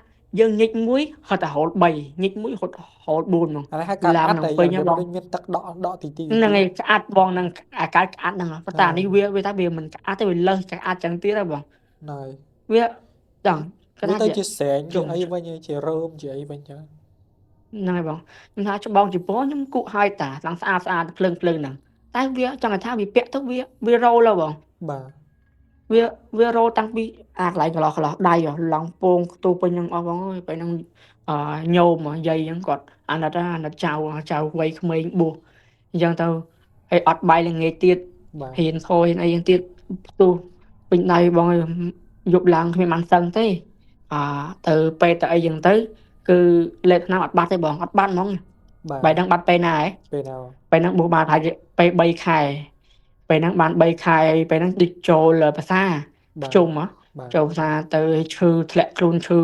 យើងញិចមួយហត់តែរហូត3ញិចមួយហត់4ហ្មង អានេះហៅកាត់អាត់តែយើងមានទឹកដកទីហ្នឹងហើយក្អាត់បងហ្នឹងអាកាត់ក្អាត់ហ្នឹងប៉ុន្តែអានេះវាថាវាមិនក្អាត់ទេវាលើសក្អាត់ចឹងទៀតហ៎បង ហើយ វាដឹងគាត់ ទៅ ថា ជាស្រែងជាអីវិញជារើមជាអីវិញចឹង ហ្នឹងហើយបងខ្ញុំថាច្បងចំពោះខ្ញុំគក់ហើយតាឡើងស្អាតភ្លើងហ្នឹងតែវាចង់ថាវាពាក់ទៅវារ៉ូលហ៎បង បាទ វារ៉ូតាំងពីអាកន្លែងកន្លោះដៃឡើងពងខ្ទុះពេញហ្នឹងអស់បងអើយពេលហ្នឹងញោមយាយហ្នឹងគាត់អាណិតចៅវ័យក្មេងបួសអញ្ចឹងទៅហើយអត់បាយល្ងាចទៀត បាទ ហ៊ានធយអីហ្នឹងទៀតផ្ទុះពេញដៃបងអើយយប់ឡើងគ្មានបានសឹងទេទៅពេទ្យទៅអីចឹងទៅគឺលេបថ្នាំអត់បាត់ទេបងអត់បាត់ហ្មង បាទ បាយហ្នឹងបាត់ពេលណាហ៎ ពេលណា ពេលហ្នឹងបួសបានប្រហែលជាពេល3ខែពេលហ្នឹងបាន3ខែពេលហ្នឹងដូចចូលភាសាជុំចូលភាសាទៅឈឺធ្លាក់ខ្លួនឈឺ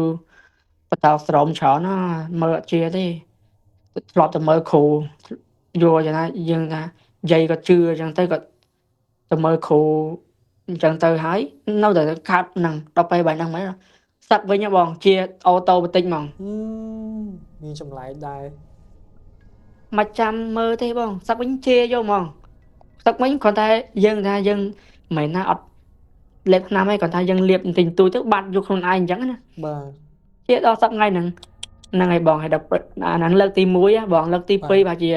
បតោស្រោមច្រើនណាមើលអត់ជាទេធ្លាប់តែមើលគ្រូយកយ៉ាងណាយើងថាយាយគាត់ជឿអញ្ចឹងទៅគាត់ទៅមើលគ្រូអញ្ចឹងទៅហើយនៅតែខាត់ហ្នឹងដល់ពេលបាយហ្នឹងមែនសឹកវិញបងជាអូតូបន្តិចហ្មង មានចម្លែកដែរ មកចាំមើលទេបងសឹកវិញជាយកហ្មងសឹកវិញគ្រាន់តែយើងថាយើងមិនមែនថាអត់លេបថ្នាំទេគ្រាន់តែយើងលាបបន្តិចបន្តួចទៅបាត់យកខ្លួនឯងអញ្ចឹងណា បាទ ជាដល់សឹកថ្ងៃហ្នឹងហើយបងហើយដល់អាហ្នឹងលើកទី1បងលើកទី2ប្រហែលជា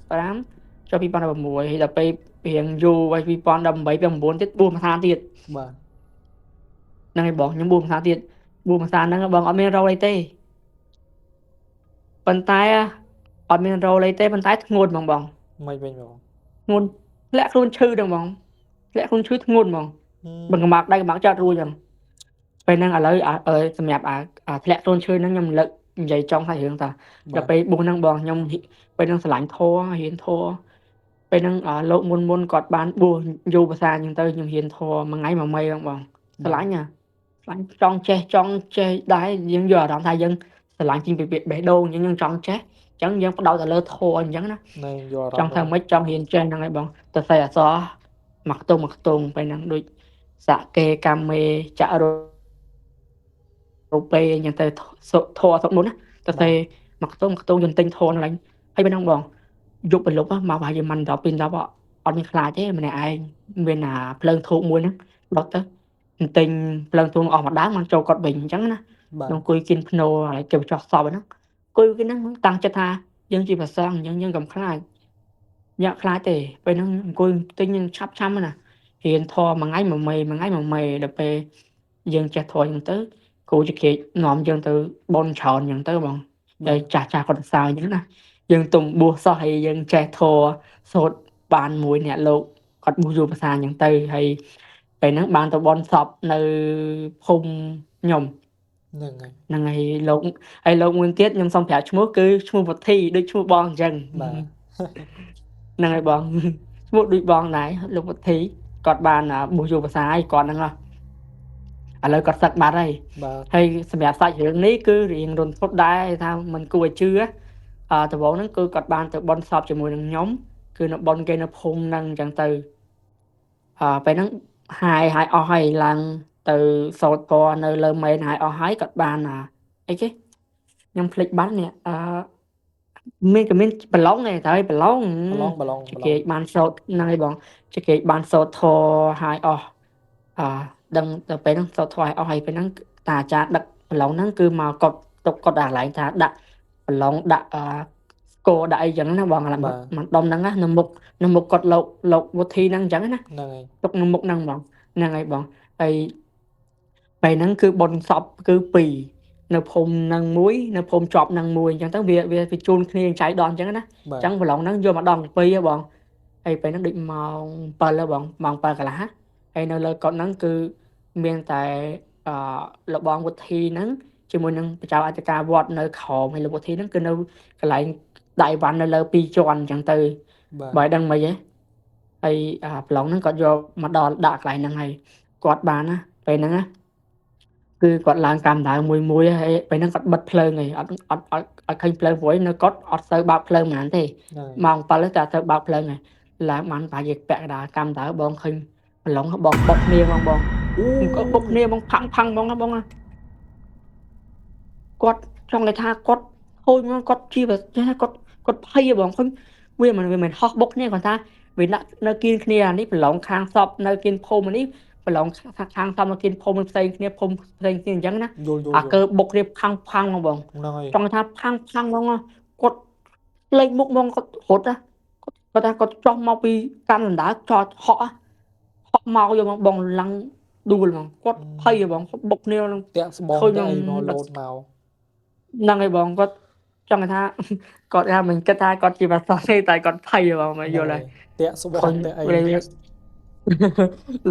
2015ចូល2016ហើយដល់ពេលរៀងយូរហើយ2018 2019ទៀតបួសមួយថាទៀត បាទ ហ្នឹងហើយបងខ្ញុំបួសមួយថាទៀតបួសមួយថាហ្នឹងបងអត់មានរោអីទេ ប៉ុន្តែអត់មានរោលេទេប៉ុន្តែធ្ងន់ហ្មងបង មិនវិញបង ធ្ងន់ធ្លាក់ខ្លួនឈឺទាំងហ្មងធ្លាក់ខ្លួនឈឺធ្ងន់ហ្មងបើកម្មាក់ដៃកម្មាក់ចត់រួចចឹងពេលហ្នឹងឥឡូវសម្រាប់ធ្លាក់ខ្លួនឈឺហ្នឹងខ្ញុំលើកនិយាយចង់ថារឿងថាដល់ពេលបុះហ្នឹងបងខ្ញុំពេលហ្នឹងឆ្លាញ់ធរហ៊ានធរពេលហ្នឹងលោកមុនគាត់បានបួសយូរភាសាអញ្ចឹងទៅខ្ញុំហ៊ានធរមួយថ្ងៃមួយមីបងឆ្លាញ់ឆ្លាញ់ចង់ចេះដែរយើងយកអារម្មណ៍ថាយើងឆ្លាញ់ជាងពីបេះដូងអញ្ចឹងយើងចង់ចេះអញ្ចឹងយើងបដោតទៅលើធរអញ្ចឹងណា នឹងយកអារ ច ម្ម ង់ ណ៍ ធ្វើម៉េចចង់ហ៊ានចេះហ្នឹងហើយបងទៅសេអក្សរមកខ្ទង់ពេលហ្នឹងដូចសកេកម្មមេចររូបេអញ្ចឹងទៅធរសុកនោះណាទៅសេមកខ្ទង់យន្តទិញធរហ្នឹងហើយពេលហ្នឹងបងយប់ប្រលប់មកប្រហែលជាមិនដល់ពេលដល់អត់មានខ្លាចទេម្នាក់ឯងមានភ្លើងធូបមួយហ្នឹងដុតទៅទិញភ្លើងធូបអស់មួយដើមមិនចូលគាត់វិញអញ្ចឹងណា បាទ ខ្ញុំអង្គុយគិនភ្នោហើយគេចោះសពហ្នឹងអង្គុយគេហ្នឹងតាំងចិត្តថាយើងជាប្រសងអញ្ចឹងយើងកុំខ្លាចញាក់ខ្លាចទេពេលហ្នឹងអង្គុយទិញយើងឆាប់ណារៀនធម៌មួយថ្ងៃមួយមេដល់ពេលយើងចេះធម៌អញ្ចឹងទៅគ្រូជាគេនាំយើងទៅបនច្រើនអញ្ចឹងទៅបងតែចាស់គាត់សើអញ្ចឹងណាយើងទុំបួសសោះហើយយើងចេះធម៌សូត្របានមួយអ្នកលោកគាត់បួសយូរភាសាអញ្ចឹងទៅហើយពេលហ្នឹងបានទៅបនសពនៅភូមិខ្ញុំ ហ្នឹងហើយ ហ្នឹងហើយលោកមួយទៀតខ្ញុំសុំប្រាប់ឈ្មោះគឺឈ្មោះវុធីដូចឈ្មោះបងអញ្ចឹង បាទ ហ្នឹងហើយបង ឈ្មោះដូចបងដែរលោកវុធីគាត់បានបួសយូរភាសាហើយគាត់ហ្នឹងឥឡូវគាត់សឹកបាត់ហើយ បាទ ហើយសម្រាប់សាច់រឿងនេះគឺរៀងរន្ធត់ដែរថាมันគួរឲ្យជឿដំបូងហ្នឹងគឺគាត់បានទៅបន់សពជាមួយនឹងខ្ញុំគឺនៅបន់គេនៅភូមិហ្នឹងអញ្ចឹងទៅពេលហ្នឹងហាយអស់ហើយឡើងទៅសោតពណ៌នៅលើមេនហាយអស់ហើយគាត់បានអីគេខ្ញុំភ្លេចបាត់នេះមានក៏មានប្រឡងដែរតែប្រឡង ប្រឡង គេបានសោតហ្នឹងហើយបងគេបានសោតធរហាយអស់ដឹងទៅពេលហ្នឹងសោតធរហាយអស់ហើយពេលហ្នឹងតាអាចារ្យដឹកប្រឡងហ្នឹងគឺមកកត់ទុកគាត់ដាក់កន្លែងថាដាក់ប្រឡងដាក់ស្គរដាក់អីចឹងណាបងមិនដុំហ្នឹងណានៅមុខគាត់លោកវុធីហ្នឹងអញ្ចឹងណា ហ្នឹងហើយ ទុកនៅមុខហ្នឹងបងហ្នឹងហើយបងហើយពេលហ្នឹងគឺបនសពគឺ2នៅភូមិហ្នឹងមួយនៅភូមិជាប់ហ្នឹងមួយអញ្ចឹងទៅវាជូនគ្នាចៃដន្យអញ្ចឹងណា បាទ អញ្ចឹងប្រឡងហ្នឹងយកមកដល់2ហ៎បងហើយពេលហ្នឹងដូចម៉ោង7ហ៎បងម៉ោង7កន្លះហើយនៅលើកត់ហ្នឹងគឺមានតែលបងវុធីហ្នឹងជាមួយនឹងប្រជាអធិការវត្តនៅក្រោមហើយលោកវុធីហ្នឹងគឺនៅកន្លែងដៃវ៉ាន់នៅលើ2ជាន់អញ្ចឹងទៅ បាទ បើដឹងមិនហ៎ហើយប្រឡងហ្នឹងគាត់យកមកដល់ដាក់កន្លែងហ្នឹងហើយគាត់បានណាពេលហ្នឹងណាគឺគាត់ឡើងកម្មដៅមួយហើយពេលហ្នឹងគាត់បិទភ្លើងហើយអត់ឃើញភ្លើងព្រួយនៅគាត់អត់សូវបើកភ្លើងហ្មងទេ ហ្នឹងហើយ ម៉ោង7តែទៅបើកភ្លើងហើយឡើងបានប្រហែលជាពាក់កណ្ដាលកម្មដៅបងឃើញប្រឡងបងបុកគ្នាបងគាត់បុកគ្នាបងផាំងបងណាបងគាត់ចង់និយាយថាគាត់ហូចមកគាត់ជាគាត់ភ័យបងឃើញវាមិនហោះបុកគ្នាគាត់ថាវាដាក់នៅគៀនគ្នាអានេះប្រឡងខាងសពនៅគៀនភូមិនេះប្រឡងខាងសពនៅគៀនភូមិផ្សេងគ្នាភូមិផ្សេងគ្នាអញ្ចឹងណា យល់ អាកើបុកគ្នាផាំងបង ហ្នឹងហើយ ចង់ថាផាំងបងគាត់លេចមុខបងគាត់រត់គាត់ថាគាត់ចោះមកពីកាន់ដណ្ដើចោតហក់មកយកបងឡើងដួលបងគាត់ភ័យបងគាត់បុកគ្នានឹង តាក់ស្បងតែអីមកលោតមក ហ្នឹងហើយបងគាត់ចង់ថា គាត់ថាមិនគិតថាគាត់ជាបាសទេតែគាត់ភ័យបងមកយល់ហើយ តាក់ស្បងតែអី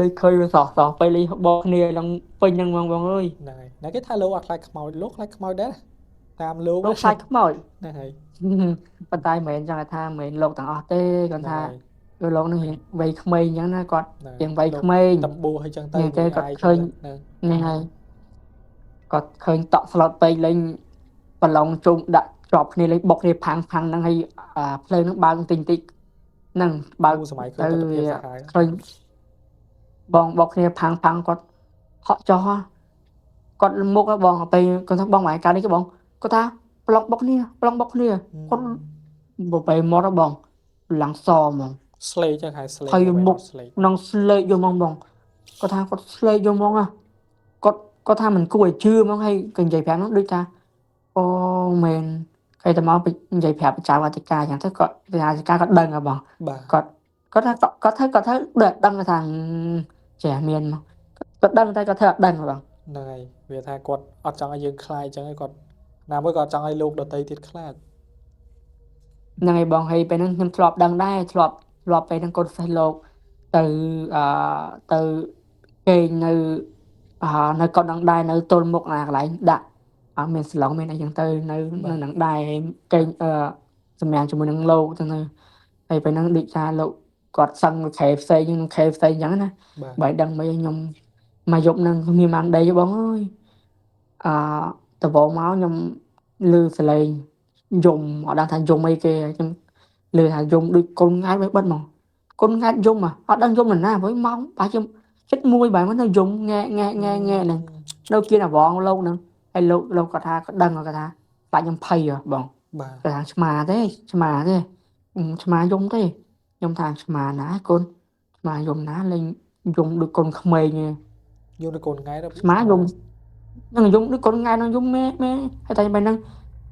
លេខឃើញវាសោះពេលលេខបោកគ្នាឡើងពេញហ្នឹងបងអើយ ហ្នឹងហើយណាគេថាលោកអត់ខ្លាចខ្មោចលោកខ្លាចខ្មោចដែរតាមលោក លោកខ្លាចខ្មោច ហ្នឹងហើយ ប៉ុន្តែមិនមែនចង់ថាមិនមែនលោកទាំងអស់ទេគាត់ថា ហ្នឹង គឺលោកនឹងវ័យក្មេងអញ្ចឹងណាគាត់ ហើយ ជាងវ័យក្មេង តំបួហើយចឹងទៅ ហ្នឹងទេគាត់ឃើញ ហ្នឹង នេះហើយគាត់ឃើញតក់ស្លុតពេកលេងប្រឡងជុំដាក់ជាប់គ្នាលេងបុកគ្នាផាំងហ្នឹងហើយភ្លើងហ្នឹងបើកតិចហ្នឹងបើក គូសម័យឃើញទៅភាពសាហាវ ឃើញបងបុកគ្នាផាំងគាត់ហក់ចោះគាត់មុខបងពេលគាត់ថាបងម៉ែកាលនេះគេបងគាត់ថាប្រឡងបុកគ្នាគាត់បើពេលមកបងឡើងសហ្មង ស្លេកចឹងហើយស្លេក ហើយមុខ ស្លេក នឹងស្លេកយកមកបងគាត់ថាគាត់ស្លេកយកមកគាត់ថាមិនគួរឲ្យជឿហ្មងហើយក៏និយាយប្រាប់នោះដូចថាអូមែនគេតែមកនិយាយប្រាប់ប្រជាអធិការអញ្ចឹងទៅគាត់ប្រជាអធិការគាត់ដឹងហ៎បង បាទ គាត់ថាគាត់ធ្វើដឹងថាចេះមានមកគាត់ដឹងតែគាត់ធ្វើអត់ដឹងហ៎បង ហ្នឹងហើយវាថាគាត់អត់ចង់ឲ្យយើងខ្លាចចឹងហើយគាត់ណាមួយក៏អត់ចង់ឲ្យលោកដតីទៀតខ្លាច ហ្នឹងហើយបងហើយពេលហ្នឹងខ្ញុំធ្លាប់ដឹងដែរធ្លាប់ពេលហ្នឹងកូនសិស្សលោកទៅអឺទៅគេងនៅនៅកូនហ្នឹងដែរនៅទល់មុខកន្លែងដាក់មានស្លងមានអីចឹងទៅនៅហ្នឹងដែរគេងសម្រាប់ជាមួយនឹងលោកទៅនៅហើយពេលហ្នឹងដូចថាលោកគាត់សឹងខេផ្សេងនឹងខេផ្សេងចឹងណាបើដឹងមិនខ្ញុំមកយប់ហ្នឹងគ្មានបានដីទេបងអើយតវមកខ្ញុំឮសលេងយំអត់ដឹងថាយំអីគេខ្ញុំឮថាយំដូចកូនងាយបិទមកកូនងាយយំអត់ដឹងយំណាព្រោះម៉ោងបាខ្ញុំចិត្តមួយបែរមកនៅយំងែហ្នឹងនៅគៀនអវងលោកហ្នឹងហើយលោកគាត់ថាគាត់ដឹងគាត់ថាខ្លាចខ្ញុំភ័យបងគាត់ថាឆ្មាទេឆ្មាយំទេខ្ញុំថាឆ្មាណាកូនឆ្មាយំណាលេងយំដូចកូនក្មេងឯងយំដូចកូនងាយឆ្មាយំនឹងយំដូចកូនងាយនឹងយំមែហើយតែបែរហ្នឹង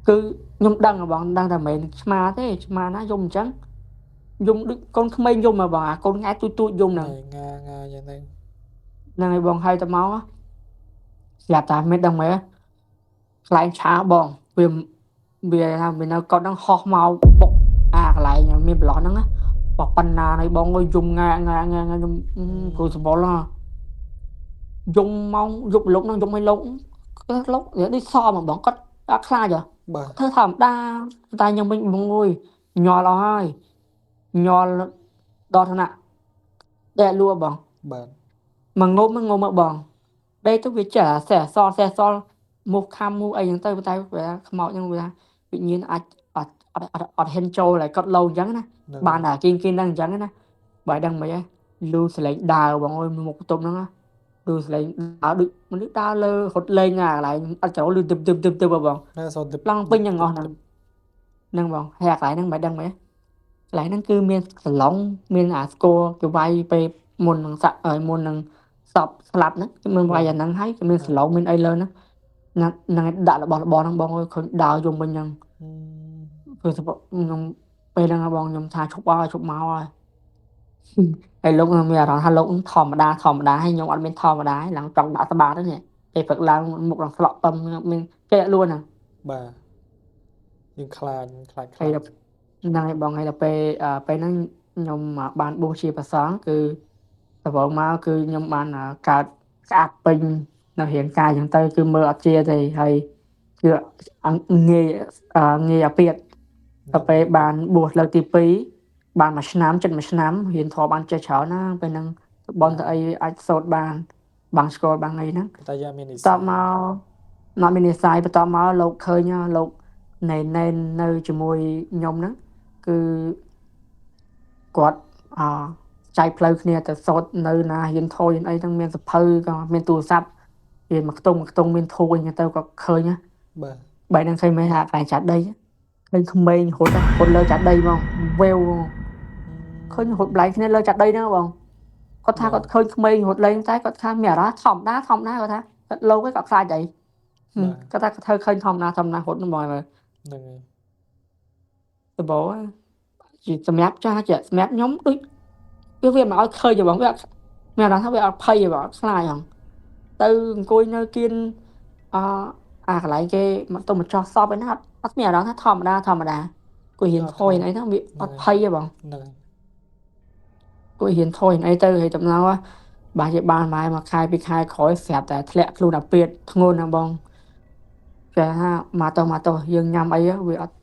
គឺខ្ញុំដឹងបងដឹងតែមិនឆ្មាទេឆ្មាណាយំអញ្ចឹងយំដូចកូនក្មេងយំបងអាកូនងាយទូចយំហ្នឹងងាយ៉ាងហ្នឹងហ្នឹងហើយបងហើយទៅមកស្រាប់តែមិនដឹងមែនខ្លែងឆាបងវាថាវានៅគាត់ហ្នឹងហោះមកបុកកន្លែងមានប្លោះហ្នឹងបប៉ុណ្ណាហើយបងអើយយំងាខ្ញុំគ្រូសបុលយំមកយប់លោកហ្នឹងយំឲ្យលោកនេះសមបងគាត់អត់ខ្លាចធ្វើធម្មតាតែខ្ញុំវិញបងអើយញ័រអស់ហើយញ័រដល់ឋានៈដែលលួបងបាទមកងុំមកបងដេកទៅវាចេះសេះសល់មុខខំមុខអីចឹងទៅតែខ្មោចហ្នឹងវាវិញ្ញាណអាចអត់ហ៊ានចូលហើយគាត់លោអញ្ចឹងណាបានតែគេហ្នឹងអញ្ចឹងណាបើដឹងមិនហ៎លឺសលេងដើរបងអើយមុខបន្ទប់ហ្នឹងលឺសលេងដើរដូចមនុស្សដើរលើរត់លេងកន្លែងអត់ចូលលឺទឹបបងឡងពេញទាំងអស់ហ្នឹងបងហើយកន្លែងហ្នឹងមិនដឹងមិនកន្លែងហ្នឹងគឺមានសឡុងមានអាស្គរគេវាយពេលមុននឹងសាក់មុននឹងសពស្លាប់ហ្នឹងគឺមានវាយអាហ្នឹងហើយគឺមានសឡុងមានអីលើហ្នឹងដាក់របស់ហ្នឹងបងអើយឃើញដើរយំវិញហ្នឹងគឺខ្ញុំពេលហ្នឹងបងខ្ញុំថាឈប់មកហើយហើយលោកមានអារម្មណ៍ថាលោកធម្មតាហើយខ្ញុំអត់មានធម្មតាហើយឡើងចង់ដាក់ស្បាតហ្នឹងពេលព្រឹកឡើងមុខឡើងស្លក់ពឹមមានចេះលួនហ្នឹងបាទយើងខ្លាចហើយហ្នឹងហើយបងហើយដល់ពេលហ្នឹងខ្ញុំបានបួសជាព្រះសង្ឃគឺដំបូងមកគឺខ្ញុំបានកើតស្អាតពេញនៅរាងកាយអញ្ចឹងទៅគឺមើលអត់ជាទេហើយគឺងាយអាពាតដល់ពេលបានបួសលើកទី2បាន1ឆ្នាំចិត្ត1ឆ្នាំរៀនធម៌បានចេះច្រើនណាពេលហ្នឹងបនទៅអីអាចសូត្របានស្គាល់បានអីហ្នឹងតែយ៉ាមាននិស្ស័យតមកមាននិស្ស័យបន្តមកលោកឃើញលោកណែនៅជាមួយខ្ញុំហ្នឹងគឺគាត់ចែកផ្លូវគ្នាទៅសូត្រនៅណារៀនធម៌រៀនអីហ្នឹងមានសភៅក៏មានទូរស័ព្ទរៀនមួយខ្ទង់មានធូរអញ្ចឹងទៅក៏ឃើញណាបាទបែរហ្នឹងឃើញមែនថាកន្លែងចាត់ដីឃើញក្មេងរត់លើចាត់ដីបងវេវឃើញរត់ប្លែកគ្នាលើចាត់ដីហ្នឹងបងគាត់ថាគាត់ឃើញក្មេងរត់លេងតែគាត់ថាមានអារម្មណ៍ធម្មតាគាត់ថាគាត់លោកឯងគាត់ខ្លាចអីគាត់ថាគាត់ធ្វើឃើញធម្មតារត់ហ្នឹងបងហ្នឹងហើយទៅបងជាសម្រាប់ចាស់ជាសម្រាប់ខ្ញុំដូចវាមិនឲ្យឃើញទេបងវាមានអារម្មណ៍ថាវាអត់ភ័យទេបងខ្លាចហ្នឹងទៅអង្គុយនៅគៀនកន្លែងគេមកទៅមកចោះសពឯណាអត់មានអារម្មណ៍ថាធម្មតាគួយហ៊ានថយអីហ្នឹងវាអត់ភ័យទេបងហ្នឹងហើយគួយហ៊ានថយអីទៅហើយតំណៅបើជាបានមកខែ2ខែក្រោយស្រាប់តែធ្លាក់ខ្លួនអាពេតធ្ងន់ណាបងគេថាមកទៅយើងញ៉ាំអីវាអត់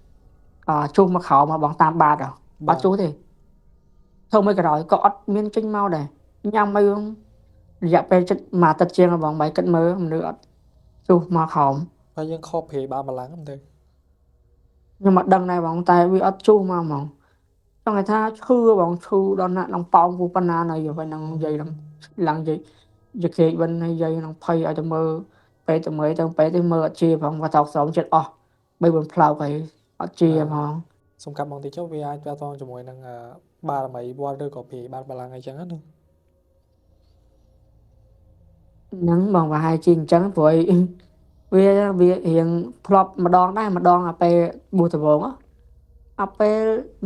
ជុះមកក្រោមបងតាមបាតអត់ជុះទេធ្វើមួយក្រោយក៏អត់មានចេញមកដែរញ៉ាំអីរយៈពេលចិត្តមួយអាទិត្យជាងបងបាយគិតមើលមនុស្សអត់ជុះមកក្រោមហើយយើងខកព្រាយបានម្ល៉េះហ្នឹងទៅខ្ញុំអត់ដឹងដែរបងតែវាអត់ជុះមកហ្មងចង់ថាឈឺបងឈឺដល់ណាក់ឡើងប៉ោងពូប៉ុណ្ណានៅពេលហ្នឹងនិយាយឡើងនិយាយគេវិញហើយនិយាយនឹងភ័យឲ្យទៅមើលពេលទៅមើលទៅមើលអត់ជាផងមកតោកស្រោមចិត្តអស់3-4ផ្លោកហើយអត់ជាហ្មងសំខាន់បងតិចចុះវាអាចតជាមួយនឹងបារមីវត្តឬក៏ព្រាយបានបលាំងអីចឹងណាហ្នឹងបងប្រហែលជាអញ្ចឹងព្រោះវារៀងធ្លាប់ម្ដងអាពេលបួសដំបូងអាពេល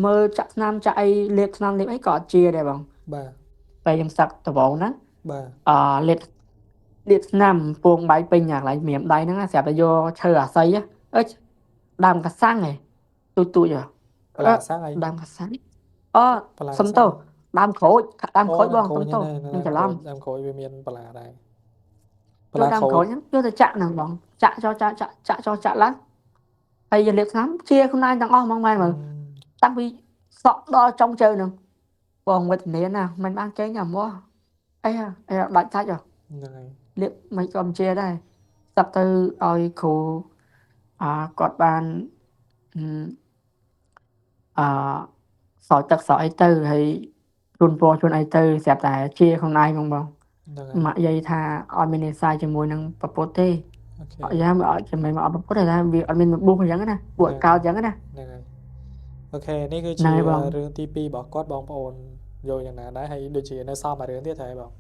មើលចាក់ស្នាមចាក់អីលេបស្នាមលេបអីក៏អត់ជាដែរបងបាទពេលខ្ញុំសាក់ដំបូងហ្នឹងបាទលេបស្នាមពងបាយពេញកន្លែងម្រាមដៃហ្នឹងស្រាប់តែយកឈើអាស័យដើមកសាំងឯទូច បលាសាំងអី ដើមកសាំងអូ បលា សុំ សាំ ទៅ ង ដើមក្រូចដើម អូ ក្រូចប ដើម ង ក្រូ សុំ ច ទៅ ហ្នឹង ខ្ញុំច្រឡំ ដើមក្រូចវាមានបលាដែរប យក លា ដើម ក្រូ ក្រូ ច ចហ្នឹងយកទៅចាក់ហ្នឹងបងចាក់ចូលចាក់ឡើងហើយយើងលាបថ្នាំជាខ្លួនឯងទាំងអស់ហ្មងម៉ែមើលតាំងពីសក់ដល់ចុងជើងហ្នឹងបងវេទនាណាមិនបានចេញអាមកអីដាច់សាច់ហ៎ ហ្នឹងហើយ លាបមិនក៏មិនជាដែរស្រាប់ទៅឲ្យគ្រូគាត់បានសោយទឹកសក់អីទៅហើយជូនពរជូនអីទៅស្រាប់តែជាខ្លួនឯងហ្មងបង ហ្នឹងហើយ ម៉ាក់យាយថាអត់មាននេសាយជាមួយនឹងប្រពុតទេ អូខេ អត់យ៉ាងអត់ចាំមិនមកអត់ប្រពុតទេថាវាអត់មានបុកអញ្ចឹងណាពួកកោតអញ្ចឹងណា ហ្នឹងហើយអូខេនេះគឺ ហ្នឹ ជា ងហើយបង រឿងទី2របស់គាត់បងប្អូនយល់យ៉ាងណាដែរហើយដូចជានៅសល់មួយរឿងទៀតហើយបង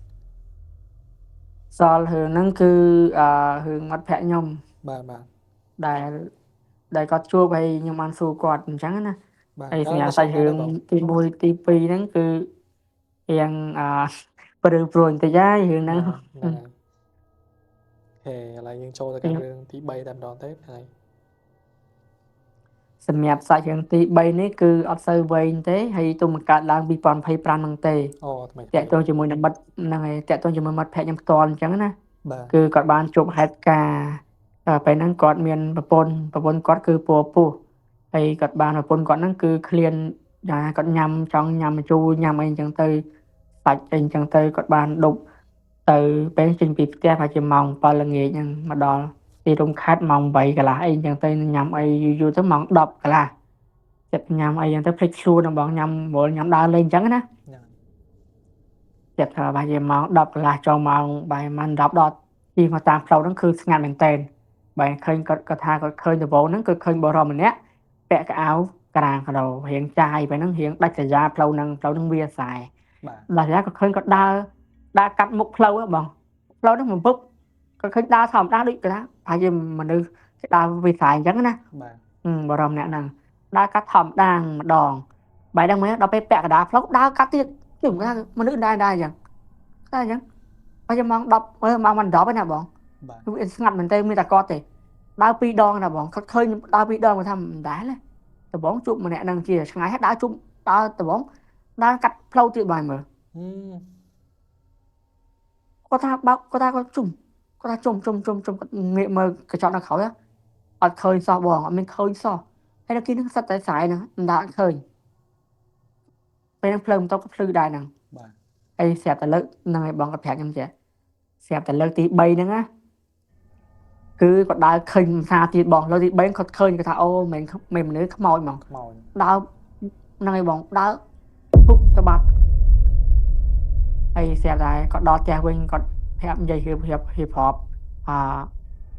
សល់រឿងហ្នឹងគឺរឿងមាត់ភ័ក្រខ្ញុំ បាទ ដែលគាត់ជួបហើយខ្ញុំបានសួរគាត់អញ្ចឹងណា បាទ ហើយ ដល់ សម្រាប់ នៅស សាច់ ល់ រឿង ណាដែរបង ទី1ទី2ហ្នឹងគឺរៀងព្រឺព្រួយបន្តិចហើយរឿងហ្នឹង បាទហ្នឹងហើយអូខេឥឡូវយើងចូលទៅកាន់រឿងទី3តែម្ដងទៅហើយ សម្រាប់សាច់រឿងទី3នេះគឺអត់សូវវែងទេហើយទុំកើតឡើង2025ហ្នឹងទេ អូថ្មី តាក់ទងជាមួយនឹងមិត្តហ្នឹងហើយតាក់ទងជាមួយមិត្តភ័ក្ដិខ្ញុំផ្ទាល់អញ្ចឹងណា បាទ គឺគាត់បានជួបហេតុការណ៍ពេលហ្នឹងគាត់មានប្រពន្ធគាត់គឺពពោះហើយគាត់បានប្រពន្ធគាត់ហ្នឹងគឺឃ្លានគាត់ញ៉ាំចង់ញ៉ាំជូរញ៉ាំអីអញ្ចឹងទៅសាច់អីអញ្ចឹងទៅគាត់បានដប់ទៅពេលចេញពីផ្ទះប្រហែលជាម៉ោង7ល្ងាចហ្នឹងមកដល់ទីរំខាត់ម៉ោង8កន្លះអីអញ្ចឹងទៅញ៉ាំអីយូរទៅម៉ោង10កន្លះចិត្តញ៉ាំអីអញ្ចឹងទៅភ្លេចខ្លួនហ្មងញ៉ាំមូលញ៉ាំដើរលេងអញ្ចឹងណា ចិត្តថាប្រហែលជាម៉ោង10កន្លះចូលម៉ោងបែរម៉ោង10ដល់ទីមកតាមផ្លូវហ្នឹងគឺស្ងាត់មែនទែនបែរឃើញគាត់ថាគាត់ឃើញដំបូងហ្នឹងគឺឃើញបរិសម្នាក់ពាក់កៅអៅក្រាងកដោរៀងចាយពេលហ្នឹងរៀងដាច់ស្រយាលផ្លូវហ្នឹងវាខ្សែ បាទ ដាច់ស្រយាលក៏ឃើញគាត់ដើរកាត់មុខផ្លូវហ្នឹងបងផ្លូវហ្នឹងមិនពុកគាត់ឃើញដើរធម្មតាដូចគេថាប្រហែលជាមនុស្សគេដើរវាខ្សែអញ្ចឹងណា បាទ បរិសម្នាក់ហ្នឹងដើរកាត់ធម្មតាម្ដងបែរដល់មកដល់ពេលពាក់កណ្ដាលផ្លូវដើរកាត់ទៀតគឺថាមនុស្សដែរអញ្ចឹង តែអញ្ចឹងបើចាំម៉ោង10ម៉ោងមិន10ទេណាបង បាទ គឺវាស្ងាត់មែនទេមានតែគាត់ទេដើរ2ដងណាបងគាត់ឃើញដើរ2ដងគាត់ថាមិនដែរទេដំបងជួបម្នាក់ហ្នឹងជាឆ្ងាយហើយដើរជួបដើរដំបងដើរកាត់ផ្លូវទៀតបាយមើលគាត់ថាបើគាត់ថាគាត់ជុំគាត់ថាជុំគាត់ងាកមើលកញ្ចក់នៅក្រោយអត់ឃើញសោះបងអត់មានឃើញសោះហើយនៅគេនឹងសិតតែស្រ័យហ្នឹងមិនដាច់ឃើញពេលហ្នឹងផ្លូវមិនតក៏ភ្លឺដែរហ្នឹង បាទ ហើយស្រាប់តែលើកហ្នឹងហើយបងគាត់ប្រាប់ខ្ញុំចេះស្រាប់តែលើកទី3ហ្នឹងណាគឺគាត់ដើរឃើញថាទៀតបងលើកទី3គាត់ឃើញគាត់ថាអូមិនមនុស្សខ្មោចហ្មង ខ្មោច ដើរហ្នឹងហើយបងដើរពុកទៅបាត់ហើយស្រាប់តែគាត់ដល់ផ្ទះវិញគាត់ប្រាប់និយាយប្រាប់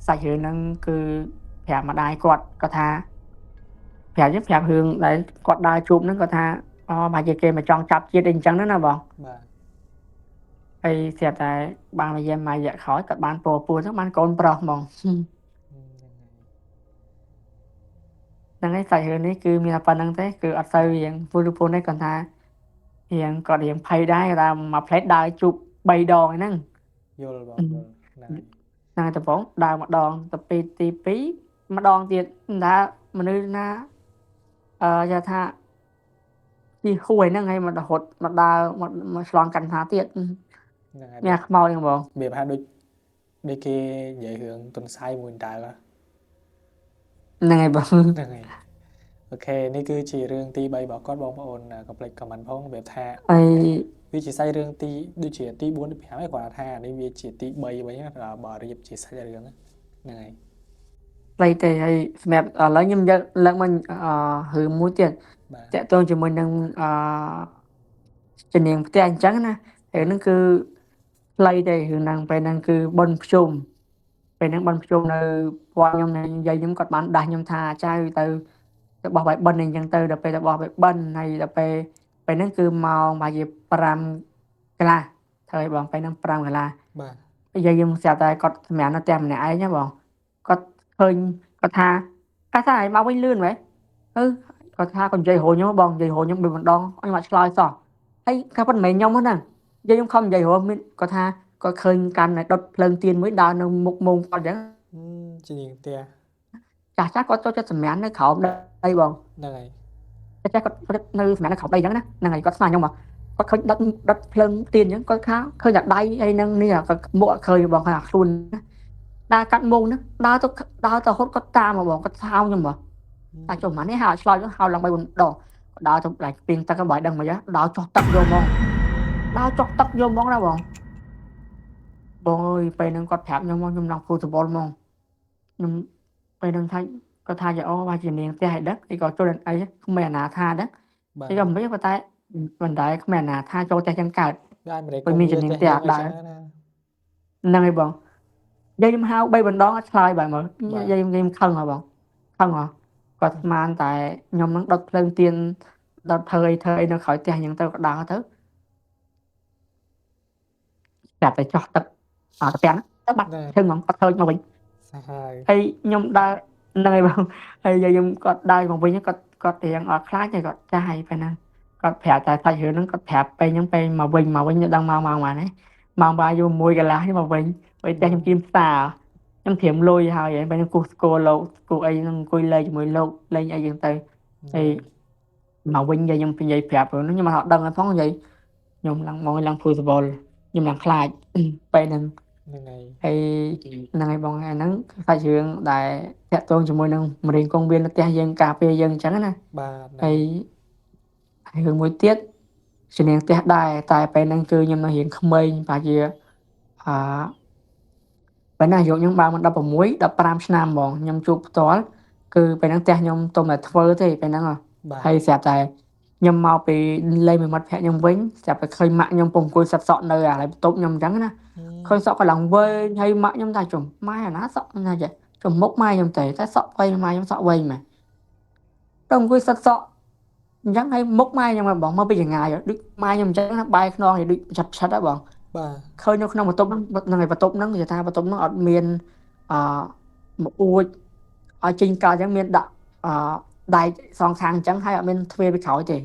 សាច់រឿងហ្នឹងគឺប្រាប់ម្ដាយគាត់គាត់ថាប្រាប់រឿងដែលគាត់ដើរជួបហ្នឹងគាត់ថាអូបើជាគេមកចង់ចាប់ជាតិអីអញ្ចឹងណាបង បាទ ហើយស្រាប់តែបានរយៈមួយរយៈក្រោយគាត់បានពពោះទៅបានកូនប្រុសហ្មងហ្នឹងហើយសាច់រឿងនេះគឺមានតែប៉ុណ្្នឹងទេគឺអត់សូវរៀងពូនេះគាត់ថារៀងគាត់រៀងភ័យដែរថាមួយផ្លេតដើរជួប3ដងហ្នឹង យល់បងយល់ហ្នឹង ហ្នឹងតែបងដើរម្ដងទៅពេលទី2ម្ដងទៀតថាមនុស្សណាយល់ថាទីហួយហ្នឹងហើយមករហូតមកដើរមកឆ្លងកាន់ថាទៀត ហ្នឹងហើយ ញ៉ាខ្មោចហ្នឹងបង វាប្រហែលដូចគេនិយាយរឿងទុនសាយមួយដៅ ហ្នឹងហើយបង ហ្នឹងហើយអូខេនេះគឺជារឿងទី3របស់គាត់បងប្អូនកុំភ្លេចខមមិនផងវាថា ហើយ វាជាសាច់រឿងទីដូចជាទី4ទី5ឯងគាត់ថានេះវាជាទី3វិញបើរៀបជាសាច់រឿងហ្នឹងហើយ ផ្លៃទេហើយសម្រាប់ឥឡូវខ្ញុំយកឡើងមករឿងមួយទៀត បាទ តាក់ទងជាមួយនឹងជំនាញផ្ទះអញ្ចឹងណាហើយហ្នឹងគឺផ្លៃទេរឿងហ្នឹងពេលហ្នឹងគឺបនភ្ជុំពេលហ្នឹងបនភ្ជុំនៅគាត់ខ្ញុំនិយាយខ្ញុំគាត់បានដាស់ខ្ញុំថាចៅទៅបោះបាយបិណ្ឌអីអញ្ចឹងទៅដល់ពេលទៅបោះបាយបិណ្ឌហើយដល់ពេលហ្នឹងគឺម៉ោងប្រហែលជា5កន្លះហើយបងពេលហ្នឹង5កន្លះ បាទ និយាយខ្ញុំស្រាប់តែគាត់សម្រាប់នៅផ្ទះម្នាក់ឯងណាបងគាត់ឃើញគាត់ថាឲ្យមកវិញលឿនមែនគាត់ថាគាត់និយាយហៅខ្ញុំបងនិយាយហៅខ្ញុំពីម្ដងខ្ញុំអត់ឆ្លើយសោះហើយគាត់មិនមែនខ្ញុំហ្នឹងនិយាយខ្ញុំខំនិយាយហៅមានគាត់ថាគាត់ឃើញកាន់ដុតភ្លើងទៀនមួយដើរនៅមុខមុំគាត់អញ្ចឹង ជានាងផ្ទះ ចាស់គាត់ចូលចិត្តសម្រាប់នៅក្រោមដីបង ហ្នឹងហើយ chắc có nơi mẹ nó khóc đây đó nè ngày có mà nhưng mà có khơi đất phơn tiền những có khá khơi giặt đay hay nâng ni là bộ khơi bằng hạt luôn đa cắt môn đó đa tao hốt có ta mà bọn có sao nhưng mà ta cho mà này hào xoay hào lòng bay đỏ đa trong lại tiền ta cái bài đằng mà giá đa cho tắt vô mong đa cho tắt vô mong ra bọn ơiไปนึงก็แถบยังมองยังลองฟุตบอลมองยังไปนึงthay có thay giờ ô ba chỉ niệm te hay đất thì có cho đến ấy không mẹ nào tha đất បាទ thì còn mấy cái tay mình đại không mẹ nào tha cho tay chân cào ដែរមិន ពេលមានជំនាញផ្ទះដែរ ហ្នឹងហើយបងយាយខ្ញុំហៅ3បណ្ដងអត់ឆ្លើយបាទមើលយាយខ្ញុំខឹងហ៎បងខឹងហ៎គាត់ស្មានតែខ្ញុំនឹងដុតភ្លើងទៀនដុតធ្វើអីនៅក្រោយផ្ទះអញ្ចឹងទៅក៏ដើរទៅប្រាប់តែចោះទឹកទៅពាំងទៅបាត់ឈឹងហ្មងគាត់ធ្វើមកវិញ សាហាវ ហើយខ្ញុំដើរហ្នឹងហើយបងហើយយាយខ្ញុំគាត់ដើរមកវិញគាត់រៀងអត់ខ្លាចទេគាត់ចាស់ហើយពេលហ្នឹងគាត់ប្រាប់តែសាច់រឿងហ្នឹងគាត់ប្រាប់ពេលហ្នឹងពេលមកវិញដល់ម៉ោងម៉ោងបានហ្នឹងម៉ោងបាយយ1កន្លះនេះមកវិញពេលតែខ្ញុំជិះផ្សារខ្ញុំត្រៀមលុយហើយពេលហ្នឹងគូស្គរលោកគូអីហ្នឹងអង្គុយលេងជាមួយលោកលេងអីចឹងទៅហើយមកវិញយាយខ្ញុំនិយាយប្រាប់ហ្នឹងខ្ញុំអត់ដឹងផងយាយខ្ញុំឡើងមកឡើងភូសវលខ្ញុំឡើងខ្លាចពេលហ្នឹង ហ្នឹងហើយ ហើយហ្នឹងហើយបងអាហ្នឹងសាច់រឿងដែលតាក់ទងជាមួយនឹងមរៀងកងវៀនផ្ទះយើងការពារយើងអញ្ចឹងណា បាទ ហើយរឿងមួយទៀតជំនាញផ្ទះដែរតែពេលហ្នឹងគឺខ្ញុំនៅរៀងក្មេងប្រហែលជាពេលណាយកខ្ញុំបាន16 15ឆ្នាំហ្មងខ្ញុំជួបផ្ទាល់គឺពេលហ្នឹងផ្ទះខ្ញុំទុំតែធ្វើទេពេលហ្នឹង បាទ ហើយស្រាប់តែខ្ញុំមកពីលេងមួយមាត់ភ័ក្រខ្ញុំវិញស្រាប់តែឃើញម៉ាក់ខ្ញុំពងអង្គុយសិតសក់នៅអាឡៃបន្ទប់ខ្ញុំអញ្ចឹងណា ឃើញសក់កន្លងវែងហើយម៉ាក់ខ្ញុំថាចំម៉ែអាណាសក់ណាចេះចំមុខម៉ែខ្ញុំតែសក់វែងម៉ែខ្ញុំសក់វែងម៉ែទៅអង្គុយសិតសក់អញ្ចឹងហើយមុខម៉ែខ្ញុំបងមកពីចង្ងាយដូចម៉ែខ្ញុំអញ្ចឹងណាបែរខ្នងដូចឆាត់ឆាត់ហ៎បង បាទ ឃើញនៅក្នុងបន្ទប់ហ្នឹងហើយបន្ទប់ហ្នឹងគេថាបន្ទប់ហ្នឹងអត់មានមកអួចឲ្យចេញកើតអញ្ចឹងមានដាក់ដៃសងខាងអញ្ចឹងហើយអត់មានទ្វារពីក្រោយទេ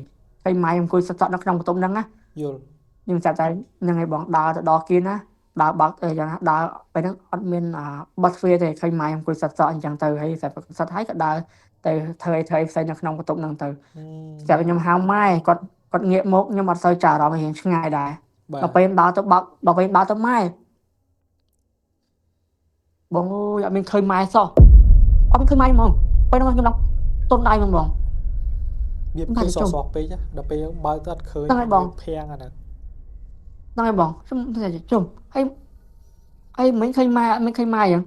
ហើយម៉ែខ្ញុំអង្គុយសិតសក់នៅក្នុងបន្ទប់ហ្នឹងណា យល់ ខ្ញុំចាប់តែហ្នឹងហើយបងដើរទៅដល់គៀនណាដើរបាក់យ៉ាងណាដើរពេលហ្នឹងអត់មានបတ်ទ្វារទេឃើញម៉ែអង្គុយសិតសក់អញ្ចឹងទៅហើយសិតហើយក៏ដើរទៅធ្វើផ្សេងនៅក្នុងបន្ទប់ហ្នឹងទៅចាប់ខ្ញុំហៅម៉ែគាត់ងាកមកខ្ញុំអត់សូវចាអារម្មណ៍រៀងឆ្ងាយដែរ បាទ ដល់ពេលដើរទៅបាក់ដល់ពេលដើរទៅម៉ែបងអើយអត់មានឃើញម៉ែសោះអត់មានឃើញម៉ែហ្មងពេលហ្នឹងខ្ញុំឡើងទុនដៃហ្មងបង វា បា ពី ច់ ស ជុំ សពេកដល់ពេលបើកទៅអត់ឃើញ ហ្នឹងហើយបង ភាំងអាហ្នឹង ហ្នឹងហើយបងខ្ញុំថាជុំហើយមិនឃើញម៉ែអត់មានឃើញម៉ែអញ្ចឹង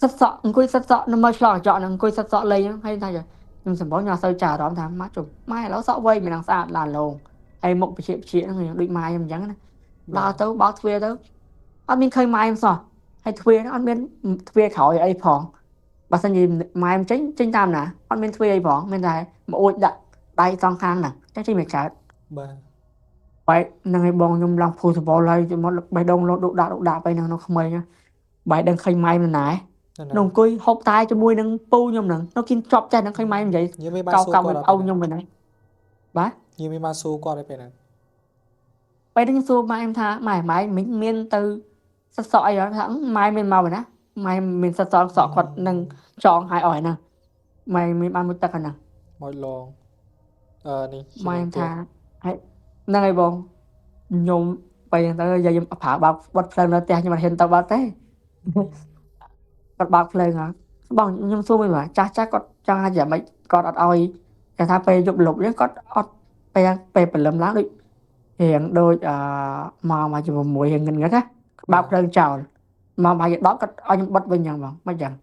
សិតសក់អង្គុយសិតសក់នៅមើលឆ្លោះកញ្ចក់ហ្នឹងអង្គុយសិតសក់លេងហ្នឹងហើយថាខ្ញុំសម្បងខ្ញុំអត់សូវចាអារម្មណ៍ថាម៉ាក់ជុំម៉ែឥឡូវសក់វែងមិនដឹងស្អាតឡានលោងហើយមុខបជាហ្នឹងដូចម៉ែខ្ញុំអញ្ចឹងណាដើរទៅបើកទ្វារទៅអត់មានឃើញម៉ែខ្ញុំសោះហើយទ្វារហ្នឹងអត់មានទ្វារក្រោយអីផងបើសិនជាម៉ែខ្ញុំចេញតាមណាអត់មានទ្វារអីផងមានតែមកអួចដាក់ដៃសងខាងហ្នឹងចេះចេញមកកើត បាទ បែរហ្នឹងហើយបងខ្ញុំឡើងភូសវលហើយមកបេះដូងលោតដុកដាក់ទៅនៅក្មេងបែរដឹងឃើញម៉ែមិនណានៅអង្គុយហូបតែជាមួយនឹងពូខ្ញុំហ្នឹងនៅគៀនជាប់ចេះនឹងឃើញម៉ែនិយាយ ញ៉ាំមិនបានក ោកម្មអោខ្ញុំវិញហ្នឹងបាទ ញ៉ាំមិនបានសួរគាត់ឯពេលហ្នឹង ពេលហ្នឹងសួរម៉ែខ្ញុំថាម៉ែមិនមានទៅសិតសក់អីថាម៉ែមានមកវិញណាម៉ែមានសិតសក់គាត់នឹងចងឲ្យអស់ហ្នឹងម៉ែមានបានមួយទឹកហ្នឹង មកឡងនេះ ម៉ែថាហើយហ្នឹងហើយបងខ្ញុំពេលហ្នឹងទៅយាយខ្ញុំប្រើបើកបត់ភ្លើងនៅផ្ទះខ្ញុំអត់ហ៊ានទៅបើកទេគាត់បើកភ្លើងហ៎បងខ្ញុំសួរមួយបាទចាស់គាត់ចង់ថាម៉េចគាត់អត់ឲ្យគេថាពេលយប់លប់នេះគាត់អត់ពេលព្រលឹមឡើងដូចរៀងដូចមកជាមួយរៀងងឹតណាបើកភ្លើងចោលមកបាយ10គាត់ឲ្យខ្ញុំបិទវិញអញ្ចឹងបងមិនអញ្ចឹង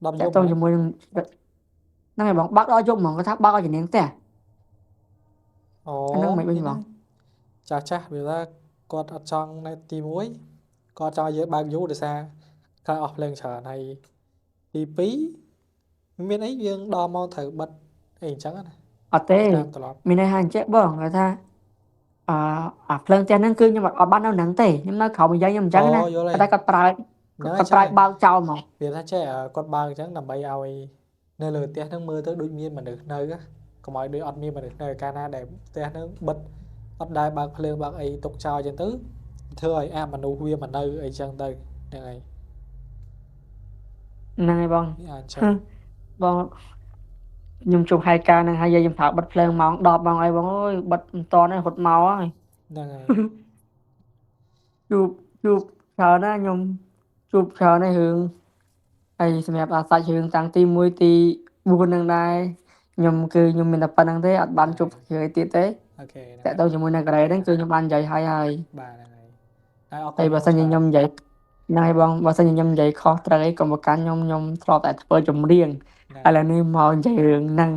10 តែ យប់ ទៅជាមួយនឹងហ្នឹងហើយបងបើកដល់យប់ហ្មងគាត់ថាបើកឲ្យជំនាញផ្ទះ អូ ហ្នឹងមិនវិញបង ចាស់វាថាគាត់អត់ចង់នៅទី1គាត់ចង់ឲ្យយើងបើកយូរដោយសារការអស់ភ្លើងច្រើនហើយទី2មានអីយើងដល់មកត្រូវបិទអីអញ្ចឹងណា អត់ទេ តាមត្រឡប់ មានន័យថាអញ្ចឹងបងគាត់ថាអាភ្លើងផ្ទះហ្នឹងគឺខ្ញុំអត់បាននៅហ្នឹងទេខ្ញុំនៅក្រោមយាយខ្ញុំអញ្ចឹងណាតែគាត់ប្រើបើកចោលមក វាថាចេះគាត់បើកអញ្ចឹងដើម្បីឲ្យនៅលើផ្ទះហ្នឹងមើលទៅដូចមានមនុស្សនៅកុំឲ្យដូចអត់មានមនុស្សនៅកាលណាដែលផ្ទះហ្នឹងបិទអត់ដែរបើកភ្លើងបើកអីទុកចោលអញ្ចឹងទៅធ្វើឲ្យមនុស្សវាមិននៅអីចឹងទៅហ្នឹងហើយ ហ្នឹងហើយបង អាចចឹង បង ខ្ញុំជួបហេតុការណ៍ហ្នឹងហើយខ្ញុំថាបិទភ្លើងម៉ោង10ម៉ោងអីបងអើយបិទមិនតាន់ទេរត់មកហើយ ហ្នឹងហើយ ជួបច្រើនណាស់ខ្ញុំជួបច្រើនហើយរឿងហើយសម្រាប់សាច់រឿងតាំងទី1ទី4ហ្នឹងដែរខ្ញុំមានតែប៉ុណ្្នឹងទេអត់បានជួបរឿងអីទៀតទេ អូខេ តាក់ទងជាមួយនឹងកូរ៉េហ្នឹងគឺខ្ញុំបាននិយាយហើយ បាទហ្នឹងហើយហើយអរគុ ហើ ណ យបើសិនជាខ្ញុំនិយាយហ្នឹងហើយបងបើសិនជាខ្ញុំនិយាយខុសត្រូវអីកុំប្រកាន់ខ្ញុំធ្លាប់តែធ្វើចម្រៀងឥឡូវនេះមកនិយាយរឿងហ្នឹង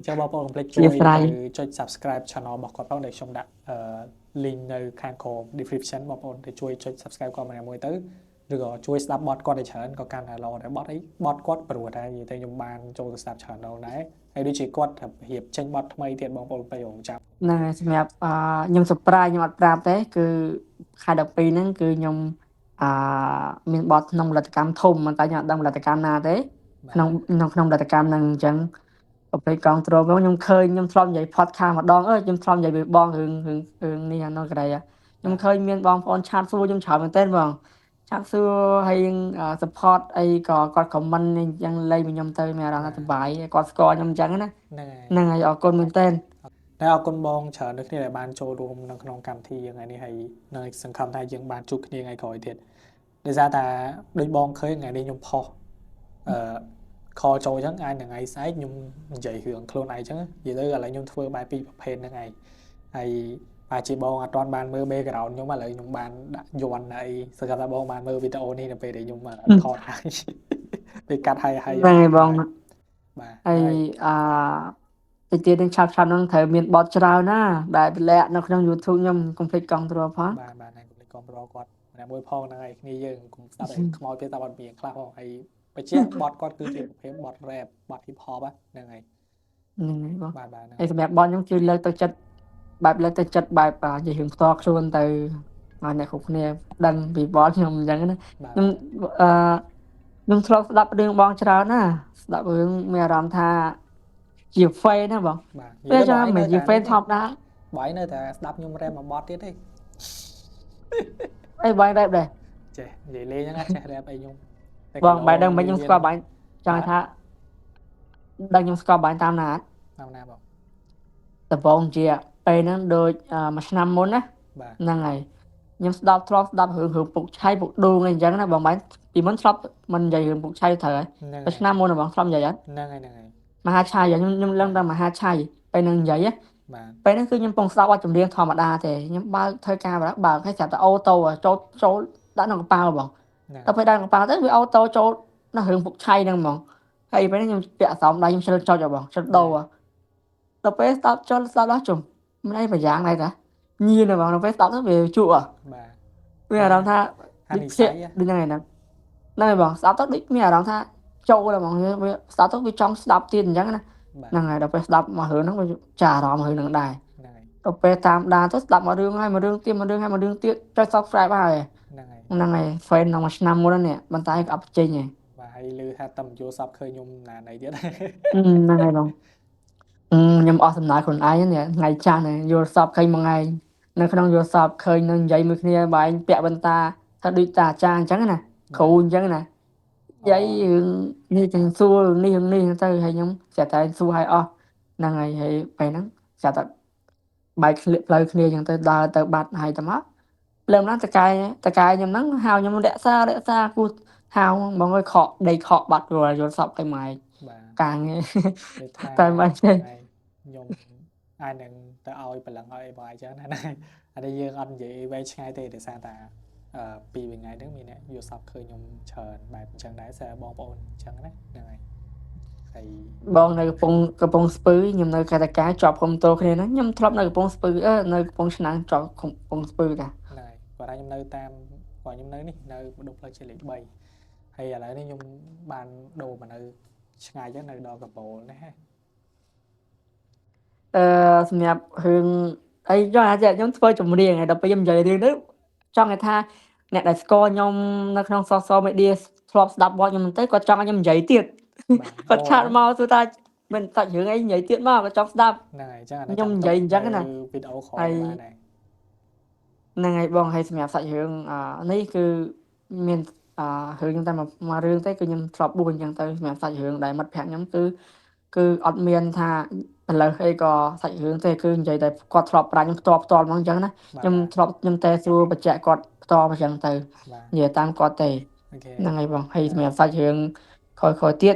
ចុះបងប្អូនកុំភ្លេច ជា ជួយ ស្រ័យ ចុច subscribe channel របស់គាត់ផងដែលខ្ញុំដាក់link នៅខាងក្រោម description បងប្អូនទៅជួយចុច subscribe គាត់ម្នាក់មួយទៅឬក៏ជួយស្ដាប់បទគាត់ឲ្យច្រើនក៏កាន់តែល្អដែរបទគាត់ព្រោះតែនិយាយទៅខ្ញុំបានចូលទៅស្ដាប់ច្រើនដងដែរហើយដូចជាគាត់រៀបចេញបទថ្មីទៀតបងប្អូនទៅរងចាំ ហ្នឹងហើយសម្រាប់ខ្ញុំ surprise ខ្ញុំអត់ប្រាប់ទេគឺខែ12ហ្នឹងគឺខ្ញុំមានបទក្នុងផលិតកម្មធំតែខ្ញុំអត់ដឹងផលិតកម្មណាទេក្នុងផលិតកម្មហ្នឹងអញ្ចឹងប្រភេទកងទ្របងខ្ញុំឃើញខ្ញុំធ្លាប់និយាយ podcast ម្ដងខ្ញុំធ្លាប់និយាយvớiបងរឿងនេះអានោះកន្លែងខ្ញុំឃើញមានបងប្អូនឆាតសួរខ្ញុំច្រើនមែនទែនបងឆាតសួរហើយ support អីក៏គាត់ comment អញ្ចឹងលេងvớiខ្ញុំទៅមានអារម្មណ៍ថាសប្បាយគាត់ស្គាល់ខ្ញុំអញ្ចឹងណាហ្នឹងហើយអរគុណមែនទែន តែអរគុណបងច្រើនដូចគ្នាដែលបានចូលរួមនៅក្នុងកម្មវិធីយើងថ្ងៃនេះហើយនៅសង្ឃឹមថាយើងបានជួបគ្នាថ្ងៃក្រោយទៀតដោយសារតែដូចបងឃើញថ្ងៃនេះខ្ញុំផុសខលចូលអញ្ចឹងអាចនឹងថ្ងៃស្អែកខ្ញុំនិយាយរឿងខ្លួនឯងអញ្ចឹងនិយាយទៅឥឡូវខ្ញុំធ្វើបែបពីប្រភេទហ្នឹងឯងហើយអាចជាបងអត់ទាន់បានមើល background ខ្ញុំឥឡូវខ្ញុំបានដាក់យន់អីសង្ឃឹមថាបងបានមើលវីដេអូនេះនៅពេលដែលខ្ញុំថតហើយពេលកាត់ហើយ ហ្នឹងហើយបង បាទ ហើយតិចទៀតនឹងឆាប់ហ្នឹងត្រូវមានបទច្រើនណាដែលតម្លាក់នៅក្នុង YouTube ខ្ញុំកុំភ្លេចកង់ទ្រផង បាទហើយកុំភ្លេចគ្រប់គ្រងគាត់ម្នាក់មួយផងហ្នឹងហើយគ្នាយើងកុំស្ដាប់ឲ្យខ្មោចទេស្ដាប់អត់មានខ្លះផងហើយបញ្ជាក់បទគាត់គឺជាប្រភេទបទ rap បទ hip hop ហ្នឹងហើយ ហ្នឹងហើយបង បាទហ្នឹង ហើយសម្រាប់បទខ្ញុំគឺលើកទឹកចិត្តបែបនិយាយរឿងផ្ទាល់ខ្លួនទៅឲ្យអ្នកគ្រប់គ្នាដឹងពីបទខ្ញុំអញ្ចឹងណាខ្ញុំធ្លាប់ស្ដាប់រឿងបងច្រើនណាស្ដាប់រឿងមានអារម្មណ៍ថាជា fan ណាបង បាទ ពេលចាំមិនជា fan ធម្មតា បាយនៅតែស្ដាប់ខ្ញុំ rap មួយបទទៀតទេ អីបាយ rap ដែរ ចេះនិយាយលេងហ្នឹងអត់ចេះ rap អីខ្ញុំ បងបាយដឹងមិនខ្ញុំស្គាល់បាយចង់ថាដឹងខ្ញុំស្គាល់បាយតាមណាអត់ តាមណាបង ដំបងជាពេលហ្នឹងដូចមួយឆ្នាំមុនណា បាទ ហ្នឹងហើយខ្ញុំធ្លាប់ស្ដាប់រឿងពុកឆៃពុកដូងអីអញ្ចឹងណាបងបាយពីមុនធ្លាប់មិននិយាយរឿងពុកឆៃត្រូវហើយតែឆ្នាំមុនបងធ្លាប់និយាយអត់ ហ្នឹងហើយ មហាឆៃខ្ញុំឡើងដល់មហាឆៃពេលហ្នឹងនិយាយ បាទ ពេលហ្នឹងគឺខ្ញុំពងស្ដាប់អត់ចម្រៀងធម្មតាទេខ្ញុំបើកធ្វើការបើកឲ្យស្រាប់តែអូតូចូលដាក់ក្នុងកប៉ាល់បងដល់ពេលដាក់ក្នុងកប៉ាល់ទៅវាអូតូចូលនៅរឿងពុកឆៃហ្នឹងហ្មងហើយពេលហ្នឹងខ្ញុំពាក់អាសមដៃខ្ញុំជ្រើចុចបងជ្រើដូរដល់ពេលស្ដាប់ចុចស្ដាប់ដល់ជុំមិនអីប្រយ៉ាងដែរតាញៀនហ្មងដល់ពេលស្ដាប់ទៅវាជក់ បាទ មានអារម្មណ៍ថា ហានិស័យ ដូចហ្នឹងហើយបងស្ដាប់ទៅដូចមានអារម្មណ៍ថាចូលហ្មងវាស្ដាប់ទៅវាចង់ស្ដាប់ទៀតអញ្ចឹងណាហ្នឹងហើយដល់ពេលស្ដាប់មករឿងហ្នឹងវាចាអារម្មណ៍រឿងហ្នឹងដែរដល់ពេលតាមដានទៅស្ដាប់មករឿងហើយមករឿងទៀតចុច subscribe ហើយហ្នឹងហើយ fan ក្នុងមួយឆ្នាំមុននេះប៉ុន្តែអត់ចេញទេ បាទហើយលឺថាតំយល់សពឃើញខ្ញុំណាណៃទៀត ហ្នឹងហើយបងខ្ញុំអស់សំណើខ្លួនឯងនេះថ្ងៃចាស់នេះយល់សពឃើញមួយថ្ងៃនៅក្នុងយល់សពឃើញនឹងនិយាយមួយគ្នាបែរពាក់បន្តាថាដូចតាអាចារ្យអញ្ចឹងណាគ្រូអញ្ចឹងណានិយាយរឿងនេះទាំងសួររឿងនេះទៅហើយខ្ញុំស្រាប់តែសួរឲ្យអស់ហ្នឹងហើយពេលហ្នឹងស្រាប់តែបែកផ្លូវគ្នាអញ្ចឹងទៅដើរទៅបាត់ហើយទៅមកលើមឡើងតកែខ្ញុំហ្នឹងហៅខ្ញុំរក្សាគូហៅបងអើយខកដីខកបាត់យល់សពទៅម៉ែការងារតែមិនទេខ្ញុំអាចនឹងទៅឲ្យប្រឡឹងឲ្យបាយចឹងណាអានេះយើងអត់និយាយវែងឆ្ងាយទេដោយសារតែពីថ្ងៃហ្នឹងមានអ្នកយល់សពឃើញខ្ញុំច្រើនបែបអញ្ចឹងដែរសារបងប្អូនអញ្ចឹងណាហ្នឹងហើយហើយបងនៅកំពង់ស្ពឺខ្ញុំនៅកែតកាជាប់ខ្ញុំតគ្នាហ្នឹងខ្ញុំធ្លាប់នៅកំពង់ស្ពឺនៅកំពង់ឆ្នាំងជាប់កំពង់ស្ពឺតាហ្នឹងហើយគាត់ថាខ្ញុំនៅតាមគាត់ខ្ញុំនៅនេះនៅបដុកផ្លូវជាលេខ3ហើយឥឡូវនេះខ្ញុំបានដូរមកនៅឆ្ងាយចឹងនៅដល់កបោលនេះហ៎សម្រាប់រឿងអីចង់ថាខ្ញុំធ្វើចម្រៀងហើយដល់ពេលខ្ញុំនិយាយរឿងនេះចង់ថាអ្នកដែលស្គាល់ខ្ញុំនៅក្នុង social media ធ្លាប់ស្ដាប់បទខ្ញុំទៅគាត់ចង់ឲ្យខ្ញុំនិយាយទៀតគាត់ឆាតមកសួរថាមិនតាច់រឿងអីនិយាយទៀតមកគាត់ចង់ស្ដាប់ហ្នឹងហើយចឹងខ្ញុំនិយាយអញ្ចឹងណាវីដេអូខលបានដែរហ្នឹងហើយបងហើយសម្រាប់សាច់រឿងនេះគឺមានរឿងតែមករឿងទេគឺខ្ញុំធ្លាប់បួសអញ្ចឹងទៅសម្រាប់សាច់រឿងដែលមិត្តភក្តិខ្ញុំគឺ គឺអត់មានថាឥឡូវអីក៏សាច់រឿងទេគឺនិយាយតែគាត់ធ្លាប់ប្រាជ្ញខ្ញុំផ្ទាល់មកអញ្ចឹងណា បាទ ខ្ញុំ បាទ ធ្លាប់ខ្ញុំតែសួរបញ្ជាក់គាត់ផ្ទាល់មកអញ្ចឹងទៅ បាទ និយាយតាមគាត់ទេ អូខេ ហ្នឹងហើយបងហើយ បាទ សម្រាប់សាច់រឿងក្រោយៗទៀត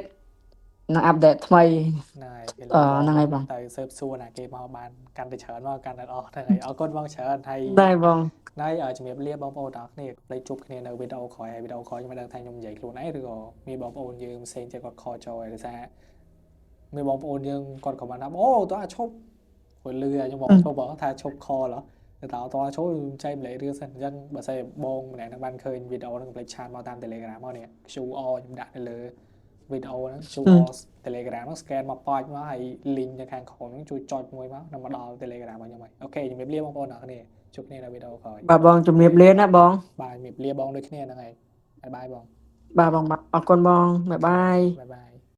នឹងអាប់ដេតថ្មី ហ្នឹងហើយគេ ហ្នឹងហើយបង ទៅស៊ើបសួរណាគេមកបានកាន់តែច្រើនមកកាន់តែអស់ហ្នឹងហើយអរគុណបងច្រើនហើយ ដែរបង ហើយជំរាបលាបងប្អូនទាំងអស់គ្នាលេចជួបគ្នានៅវីដេអូក្រោយហើយវីដេអូក្រោយខ្ញុំមិនដឹងថាខ្ញុំនិយាយខ្លួនឯងឬក៏មានបងប្អូនយើងផ្សេងទៀតគាត់ខលចូលហើយដោយសារមានបងប្អូនយើងគាត់ខមមិនថាអូតើឈប់គាត់លឺខ្ញុំមកឈប់បងថាឈប់ខលហ៎តែតើឈប់ចែកម្លែករឿងសិនអញ្ចឹងបើស្អីបងម្នាក់នឹងបានឃើញវីដេអូហ្នឹងផ្លេចឆាតមកតាម Telegram មកនេះ QR ខ្ញុំដាក់នៅលើវីដេអូហ្នឹង QR Telegram ហ្នឹង scan មកប៉ាច់មកហើយ link នៅខាងក្រោមហ្នឹងជួយចុចមួយមកដល់មកដល់ Telegram របស់ខ្ញុំហើយអូខេជំរាបលាបងប្អូនទាំងអស់គ្នាជួបគ្នានៅវីដេអូក្រោយ បាទបងជំរាបលាណាបង បាទជំរាបលាបងដូចគ្នាហ្នឹងហើយបាយបាយបង បាទបងអរគុណបងបាយបាយ បាយបាយ